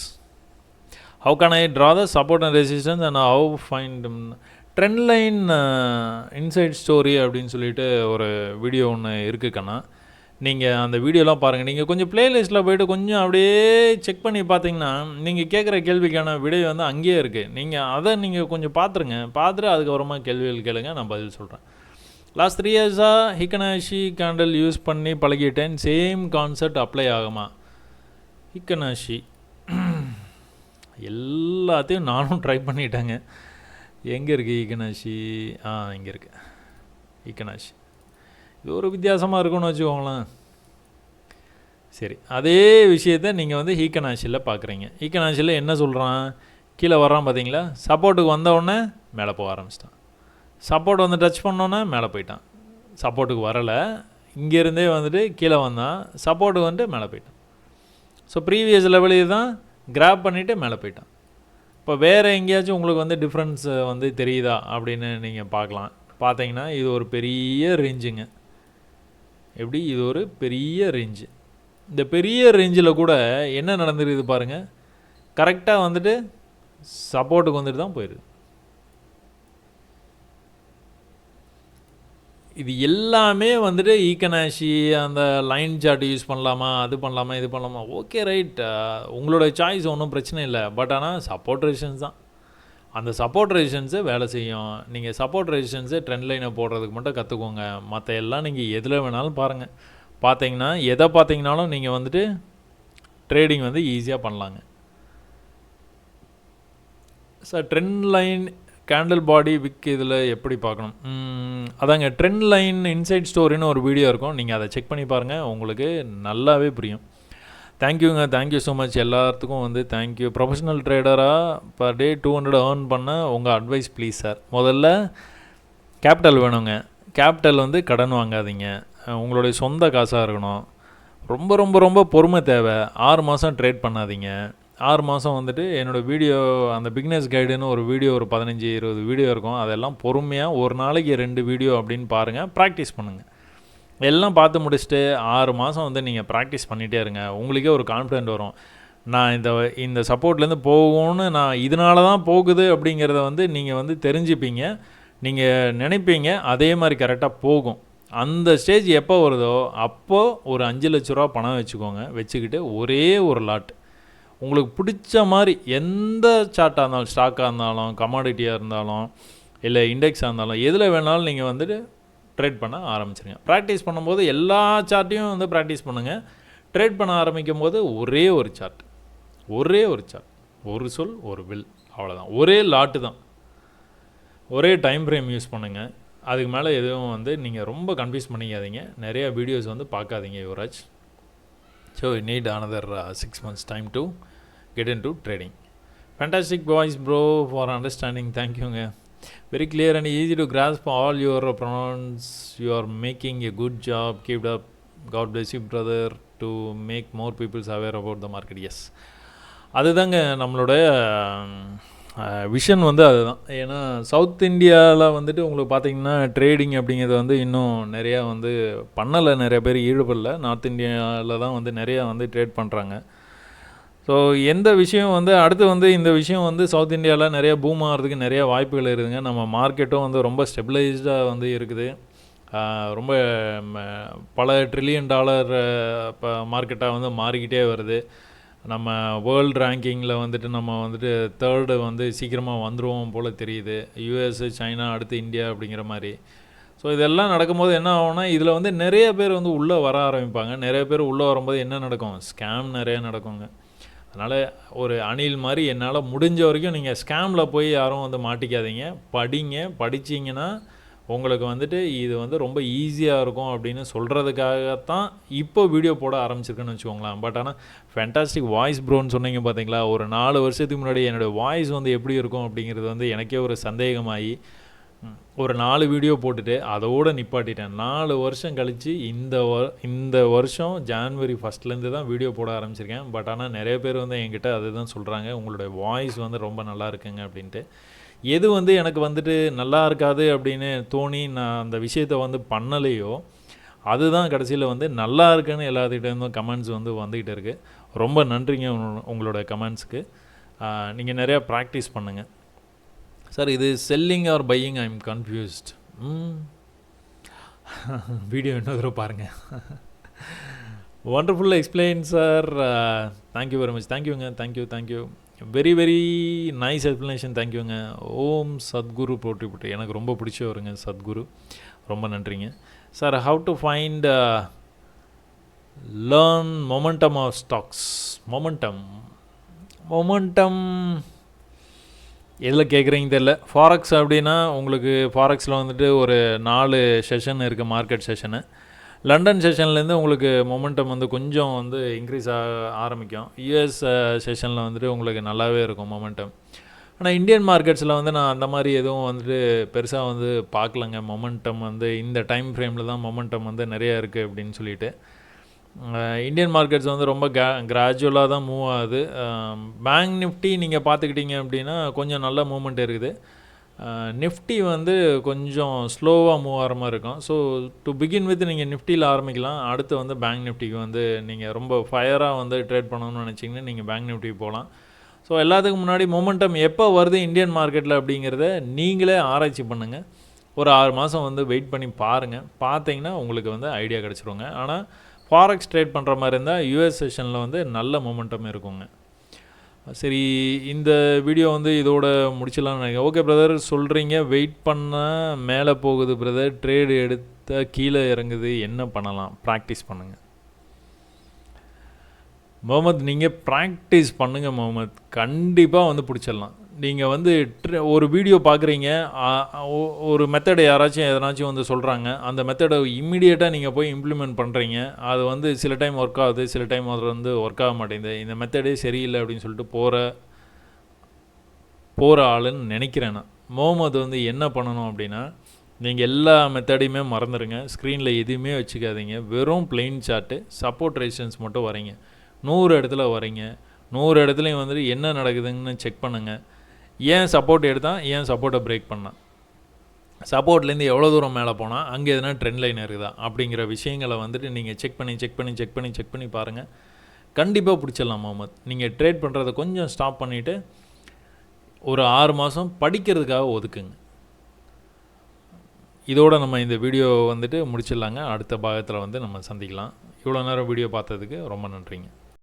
How can I draw the support and resistance and how find trend line inside story அப்படின்னு சொல்லிட்டு ஒரு video ஒன்று இருக்குக்கண்ணா. நீங்கள் அந்த வீடியோலாம் பாருங்கள். நீங்கள் கொஞ்சம் ப்ளேலிஸ்ட்டில் போய்ட்டு கொஞ்சம் அப்படியே செக் பண்ணி பார்த்தீங்கன்னா நீங்கள் கேட்குற கேள்விக்கான விடை வந்து அங்கேயே இருக்குது. நீங்கள் அதை நீங்கள் கொஞ்சம் பார்த்துருங்க. பார்த்துட்டு அதுக்கப்புறமா கேள்விகள் கேளுங்க, நான் பதில் சொல்கிறேன். லாஸ்ட் 3 இயர்ஸாக ஹிக்கனாஷி கேண்டில் யூஸ் பண்ணி பழகிட்டேன், சேம் கான்செப்ட் அப்ளை ஆகுமா? ஹிக்கனாஷி எல்லாத்தையும் நானும் ட்ரை பண்ணிட்டேங்க. எங்கே இருக்குது ஹிக்கனாஷி? இங்கே இருக்குது ஹிக்கனாஷி. இது ஒரு வித்தியாசமாக இருக்குன்னு வச்சுக்கோங்களேன். சரி, அதே விஷயத்தை நீங்கள் வந்து ஹிக்கனாஷியில் பார்க்குறீங்க. ஹிக்கனாஷியில் என்ன சொல்கிறான்? கீழே வர்றான் பார்த்தீங்களா? சப்போர்ட்டுக்கு வந்தவுடனே மேலே போக ஆரம்பிச்சிட்டான். சப்போர்ட் வந்து டச் பண்ணோன்னே மேலே போயிட்டான். சப்போர்ட்டுக்கு வரலை, இங்கேருந்தே வந்துட்டு கீழே வந்தான், சப்போர்ட்டுக்கு வந்துட்டு மேலே போயிட்டான். ஸோ ப்ரீவியஸ் லெவலே தான் கிராப் பண்ணிவிட்டு மேலே போயிட்டான். இப்போ வேறு எங்கேயாச்சும் உங்களுக்கு வந்து டிஃப்ரென்ஸ் வந்து தெரியுதா அப்படின்னு நீங்கள் பார்க்கலாம். பார்த்தீங்கன்னா இது ஒரு பெரிய ரேஞ்சுங்க. எப்படி? இது ஒரு பெரிய ரேஞ்சு. இந்த பெரிய ரேஞ்சில் கூட என்ன நடந்துருக்குது பாருங்கள். கரெக்டாக வந்துட்டு சப்போர்ட்டுக்கு வந்துட்டு தான் போயிருக்கு. இது எல்லாமே வந்துட்டு ஈக்கனாஷி அந்த லைன் சார்ட் யூஸ் பண்ணலாமா, அது பண்ணலாமா, இது பண்ணலாமா, ஓகே ரைட், உங்களோட சாய்ஸ் ஒன்றும் பிரச்சனை இல்லை. பட் ஆனால் சப்போர்ட் ரெசிஸ்டன்ஸ் தான். அந்த சப்போர்ட் ரெசிஸ்டன்ஸே வேலை செய்யும். நீங்கள் சப்போர்ட் ரெசிஸ்டன்ஸே ட்ரெண்ட் லைனை போடுறதுக்கு மட்டும் கற்றுக்கோங்க. மற்ற எல்லாம் நீங்கள் எதில் வேணாலும் பாருங்கள். பார்த்தீங்கன்னா எதை பார்த்தீங்கனாலும் நீங்கள் வந்துட்டு ட்ரேடிங் வந்து ஈஸியாக பண்ணலாங்க. சார் ட்ரெண்ட் லைன் கேண்டில் பாடி விக் இதில் எப்படி பார்க்கணும்? அதாங்க ட்ரெண்ட் லைன் இன்சைட் ஸ்டோரின்னு ஒரு வீடியோ இருக்கும், நீங்கள் அதை செக் பண்ணி பாருங்கள், உங்களுக்கு நல்லாவே புரியும். தேங்க்யூங்க, தேங்க்யூ ஸோ மச் எல்லாத்துக்கும் வந்து தேங்க்யூ. ப்ரொஃபஷனல் ட்ரேடராக பர் டே 200 ஏர்ன் பண்ண உங்கள் அட்வைஸ் ப்ளீஸ் சார். முதல்ல கேபிட்டல் வேணுங்க. கேபிட்டல் வந்து கடன் வாங்காதீங்க, உங்களுடைய சொந்த காசாக இருக்கணும். ரொம்ப ரொம்ப ரொம்ப பொறுமை தேவை. 6 மாதம் ட்ரேட் பண்ணாதீங்க. 6 மாதம் வந்துட்டு என்னோடய வீடியோ அந்த பிக்னஸ் கைடுன்னு ஒரு வீடியோ ஒரு 15-20 வீடியோ இருக்கும், அதெல்லாம் பொறுமையாக ஒரு நாளைக்கு 2 வீடியோ அப்படின்னு பாருங்கள், ப்ராக்டிஸ் பண்ணுங்கள். எல்லாம் பார்த்து முடிச்சுட்டு 6 மாதம் வந்து நீங்கள் ப்ராக்டிஸ் பண்ணிகிட்டே இருங்க. உங்களுக்கே ஒரு கான்ஃபிடென்ட் வரும். நான் இந்த சப்போர்ட்லேருந்து போகும்னு, நான் இதனால தான் போகுது அப்படிங்கிறத வந்து நீங்கள் வந்து தெரிஞ்சுப்பீங்க, நீங்கள் நினைப்பீங்க, அதே மாதிரி கரெக்டாக போகும். அந்த ஸ்டேஜ் எப்போ வருதோ அப்போது ஒரு 5 லட்ச ரூபா பணம் வச்சுக்கோங்க. வச்சுக்கிட்டு ஒரே ஒரு லாட் உங்களுக்கு பிடிச்ச மாதிரி எந்த சார்ட்டாக இருந்தாலும், ஸ்டாக்காக இருந்தாலும், கமாடிட்டியாக இருந்தாலும், இல்லை இண்டெக்ஸாக இருந்தாலும், எதில் வேணாலும் நீங்கள் வந்துட்டு ட்ரேட் பண்ண ஆரம்பிச்சிருங்க. ப்ராக்டிஸ் பண்ணும்போது எல்லா சார்ட்டையும் வந்து ப்ராக்டிஸ் பண்ணுங்கள். ட்ரேட் பண்ண ஆரம்பிக்கும் போது ஒரே ஒரு சார்ட், ஒரு சொல் ஒரு வில், அவ்வளோதான். ஒரே லாட்டு தான், ஒரே டைம் ஃப்ரேம் யூஸ் பண்ணுங்கள். அதுக்கு மேலே எதுவும் வந்து நீங்கள் ரொம்ப கன்ஃபியூஸ் பண்ணிக்காதீங்க. நிறையா வீடியோஸ் வந்து பார்க்காதீங்க Yuvraj. So you need another 6 months time to get into trading. Fantastic voice bro for understanding. Thank you. Very clear and easy to grasp all your pronouns. You are making a good job. Keep it up. God bless you brother to make more people aware about the market. Yes, அதுதாங்க நம்மளோட vision வந்து அதுதான். ஏன்னா south இந்தியாவில் வந்துட்டு உங்களுக்கு பார்த்திங்கன்னா trading அப்படிங்கிறது வந்து இன்னும் நிறையா வந்து பண்ணலை, நிறைய பேர் ஈடுபடல. நார்த் இந்தியாவில் தான் வந்து நிறையா வந்து ட்ரேட் பண்ணுறாங்க. ஸோ எந்த விஷயம் வந்து அடுத்து வந்து இந்த விஷயம் வந்து சவுத் இந்தியாவில் நிறையா பூம் ஆகிறதுக்கு நிறையா வாய்ப்புகள் இருக்குதுங்க. நம்ம மார்க்கெட்டும் வந்து ரொம்ப ஸ்டெபிளைஸ்டாக வந்து இருக்குது. ரொம்ப பல $1 trillion இப்போ மார்க்கெட்டாக வந்து மாறிக்கிட்டே வருது. நம்ம வேர்ல்டு ரேங்கிங்கில் வந்துட்டு நம்ம வந்துட்டு 3rd வந்து சீக்கிரமாக வந்துடுவோம் போல் தெரியுது. யூஎஸ், சைனா, அடுத்து இந்தியா அப்படிங்கிற மாதிரி. ஸோ இதெல்லாம் நடக்கும்போது என்ன ஆகும்னா, இதில் வந்து நிறைய பேர் வந்து உள்ளே வர ஆரம்பிப்பாங்க. நிறைய பேர் உள்ளே வரும்போது என்ன நடக்கும், ஸ்கேம் நிறைய நடக்குங்க. அதனால் ஒரு அணில் மாதிரி என்னால் முடிஞ்ச வரைக்கும் நீங்கள் ஸ்கேமில் போய் யாரும் வந்து மாட்டிக்காதீங்க. படிச்சிங்கன்னா உங்களுக்கு வந்துட்டு இது வந்து ரொம்ப ஈஸியாக இருக்கும் அப்படின்னு சொல்கிறதுக்காகத்தான் இப்போ வீடியோ போட ஆரம்பிச்சிருக்குன்னு வச்சுக்கோங்களேன். பட் ஆனால் ஃபேண்டாஸ்டிக் வாய்ஸ் ப்ரோன்னு சொன்னீங்க பார்த்தீங்களா, ஒரு 4 வருஷத்துக்கு முன்னாடி என்னோடய வாய்ஸ் வந்து எப்படி இருக்கும் அப்படிங்கிறது வந்து எனக்கே ஒரு சந்தேகமாகி ஒரு 4 வீடியோ போட்டுட்டு அதோடு நிப்பாட்டிட்டேன். 4 வருஷம் கழித்து இந்த வருஷம் ஜான்வரி 1 தான் வீடியோ போட ஆரம்பிச்சிருக்கேன். பட் ஆனால் நிறைய பேர் வந்து என்கிட்ட அதுதான் சொல்கிறாங்க, உங்களுடைய வாய்ஸ் வந்து ரொம்ப நல்லா இருக்குங்க அப்படின்ட்டு. எது வந்து எனக்கு வந்துட்டு நல்லா இருக்காது அப்படின்னு தோணி நான் அந்த விஷயத்தை வந்து பண்ணலையோ, அதுதான் கடைசியில் வந்து நல்லா இருக்குன்னு எல்லாத்துக்கிட்டேருந்தும் கமெண்ட்ஸ் வந்து வந்துக்கிட்டு இருக்குது. ரொம்ப நன்றிங்க உங்களோட கமெண்ட்ஸுக்கு. நீங்கள் நிறையா ப்ராக்டிஸ் பண்ணுங்கள். சார் இது selling or buying, I am confused. Video இன்னொரு தடவை பாருங்கள். Wonderful explain sir. Thank you very much. தேங்க்யூங்க, thank you. Very very nice explanation. தேங்க்யூங்க. ஓம் சத்குரு போட்டு எனக்கு ரொம்ப பிடிச்சவருங்க சத்குரு. ரொம்ப நன்றிங்க sir. How to find learn momentum of stocks? Momentum எதில் கேட்குறீங்க தெரியல. ஃபாரெக்ஸ் அப்படின்னா உங்களுக்கு ஃபாரெக்ஸில் வந்துட்டு ஒரு 4 செஷன் இருக்குது, மார்க்கெட் செஷனு. லண்டன் செஷன்லேருந்து உங்களுக்கு மொமெண்டம் வந்து கொஞ்சம் வந்து இன்க்ரீஸ் ஆரம்பிக்கும். யூஎஸ் செஷனில் வந்துட்டு உங்களுக்கு நல்லாவே இருக்கும் மொமெண்டம். ஆனால் இந்தியன் மார்க்கெட்ஸில் வந்து நான் அந்த மாதிரி எதுவும் வந்துட்டு பெருசாக வந்து பார்க்கலங்க. மொமெண்டம் வந்து இந்த டைம் ஃப்ரேமில் தான் மொமெண்டம் வந்து நிறையா இருக்குது அப்படின்னு சொல்லிட்டு. இந்தியன் மார்க்கெட்ஸ் வந்து ரொம்ப கிராஜுவலாக தான் மூவ் ஆகுது. பேங்க் நிஃப்டி நீங்கள் பார்த்துக்கிட்டிங்க அப்படின்னா கொஞ்சம் நல்ல மூமெண்ட் இருக்குது. நிஃப்டி வந்து கொஞ்சம் ஸ்லோவாக மூவ் ஆகிற மாதிரி இருக்கும். ஸோ டு பிகின் வித் நீங்கள் நிஃப்டியில் ஆரம்பிக்கலாம். அடுத்து வந்து பேங்க் நிஃப்டிக்கு வந்து நீங்கள் ரொம்ப ஃபயராக வந்து ட்ரேட் பண்ணணும்னு நினச்சிங்கன்னா நீங்கள் பேங்க் நிஃப்டிக்கு போகலாம். ஸோ எல்லாத்துக்கும் முன்னாடி மொமெண்டம் எப்போ வருது இந்தியன் மார்க்கெட்டில் அப்படிங்கிறத நீங்களே ஆராய்ச்சி பண்ணுங்கள். ஒரு 6 மாதம் வந்து வெயிட் பண்ணி பாருங்கள். பார்த்தீங்கன்னா உங்களுக்கு வந்து ஐடியா கிடச்சிருங்க. ஆனால் ஃபாரெக்ஸ் ட்ரேட் பண்ணுற மாதிரி இருந்தால் யூஎஸ் செஷனில் வந்து நல்ல மொமெண்டம் இருக்குங்க. சரி, இந்த வீடியோ வந்து இதோட முடிச்சிடலாம்னு நினைக்கிறேன். ஓகே பிரதர், சொல்கிறீங்க வெயிட் பண்ணால் மேலே போகுது பிரதர், ட்ரேடு எடுத்தால் கீழே இறங்குது, என்ன பண்ணலாம்? ப்ராக்டிஸ் பண்ணுங்கள் முகமது. நீங்கள் ப்ராக்டிஸ் பண்ணுங்கள் முகமது, கண்டிப்பாக வந்து பிடிச்சிடலாம். நீங்கள் வந்து ஒரு வீடியோ பார்க்குறீங்க, ஒரு மெத்தடை யாராச்சும் எதனாச்சும் வந்து சொல்கிறாங்க, அந்த மெத்தடை இம்மிடியேட்டாக நீங்கள் போய் இம்ப்ளிமெண்ட் பண்ணுறீங்க. அது வந்து சில டைம் ஒர்க் ஆகுது, சில டைம் அது வந்து ஒர்க் ஆக மாட்டேங்குது, இந்த மெத்தடே சரியில்லை அப்படின்னு சொல்லிட்டு போகிற ஆளுன்னு நினைக்கிறேன் நான். முகமது வந்து என்ன பண்ணணும் அப்படின்னா, நீங்கள் எல்லா மெத்தடையுமே மறந்துடுங்க, ஸ்க்ரீனில் எதுவுமே வச்சுக்காதீங்க, வெறும் பிளெயின் சார்ட்டு, சப்போர்ட் ரெசிஸ்டன்ஸ் மட்டும் வரீங்க. 100 இடத்துல வரீங்க, 100 இடத்துலையும் வந்துட்டு என்ன நடக்குதுன்னு செக் பண்ணுங்கள். ஏன் சப்போர்ட் எடுத்தால், ஏன் சப்போர்ட்டை பிரேக் பண்ணால், சப்போர்ட்லேருந்து எவ்வளோ தூரம் மேலே போனால் அங்கே எதுனா ட்ரெண்ட் லைன் இருக்குதா அப்படிங்கிற விஷயங்களை வந்துட்டு நீங்கள் செக் பண்ணி பாருங்கள். கண்டிப்பாக பிடிச்சிடலாம் முகமது. நீங்கள் ட்ரேட் பண்ணுறதை கொஞ்சம் ஸ்டாப் பண்ணிவிட்டு ஒரு 6 மாதம் படிக்கிறதுக்காக ஒதுக்குங்க. இதோடு நம்ம இந்த வீடியோ வந்துட்டு முடிச்சிடலாங்க. அடுத்த பாகத்தில் வந்து நம்ம சந்திக்கலாம். இவ்வளோ நேரம் வீடியோ பார்த்ததுக்கு ரொம்ப நன்றிங்க.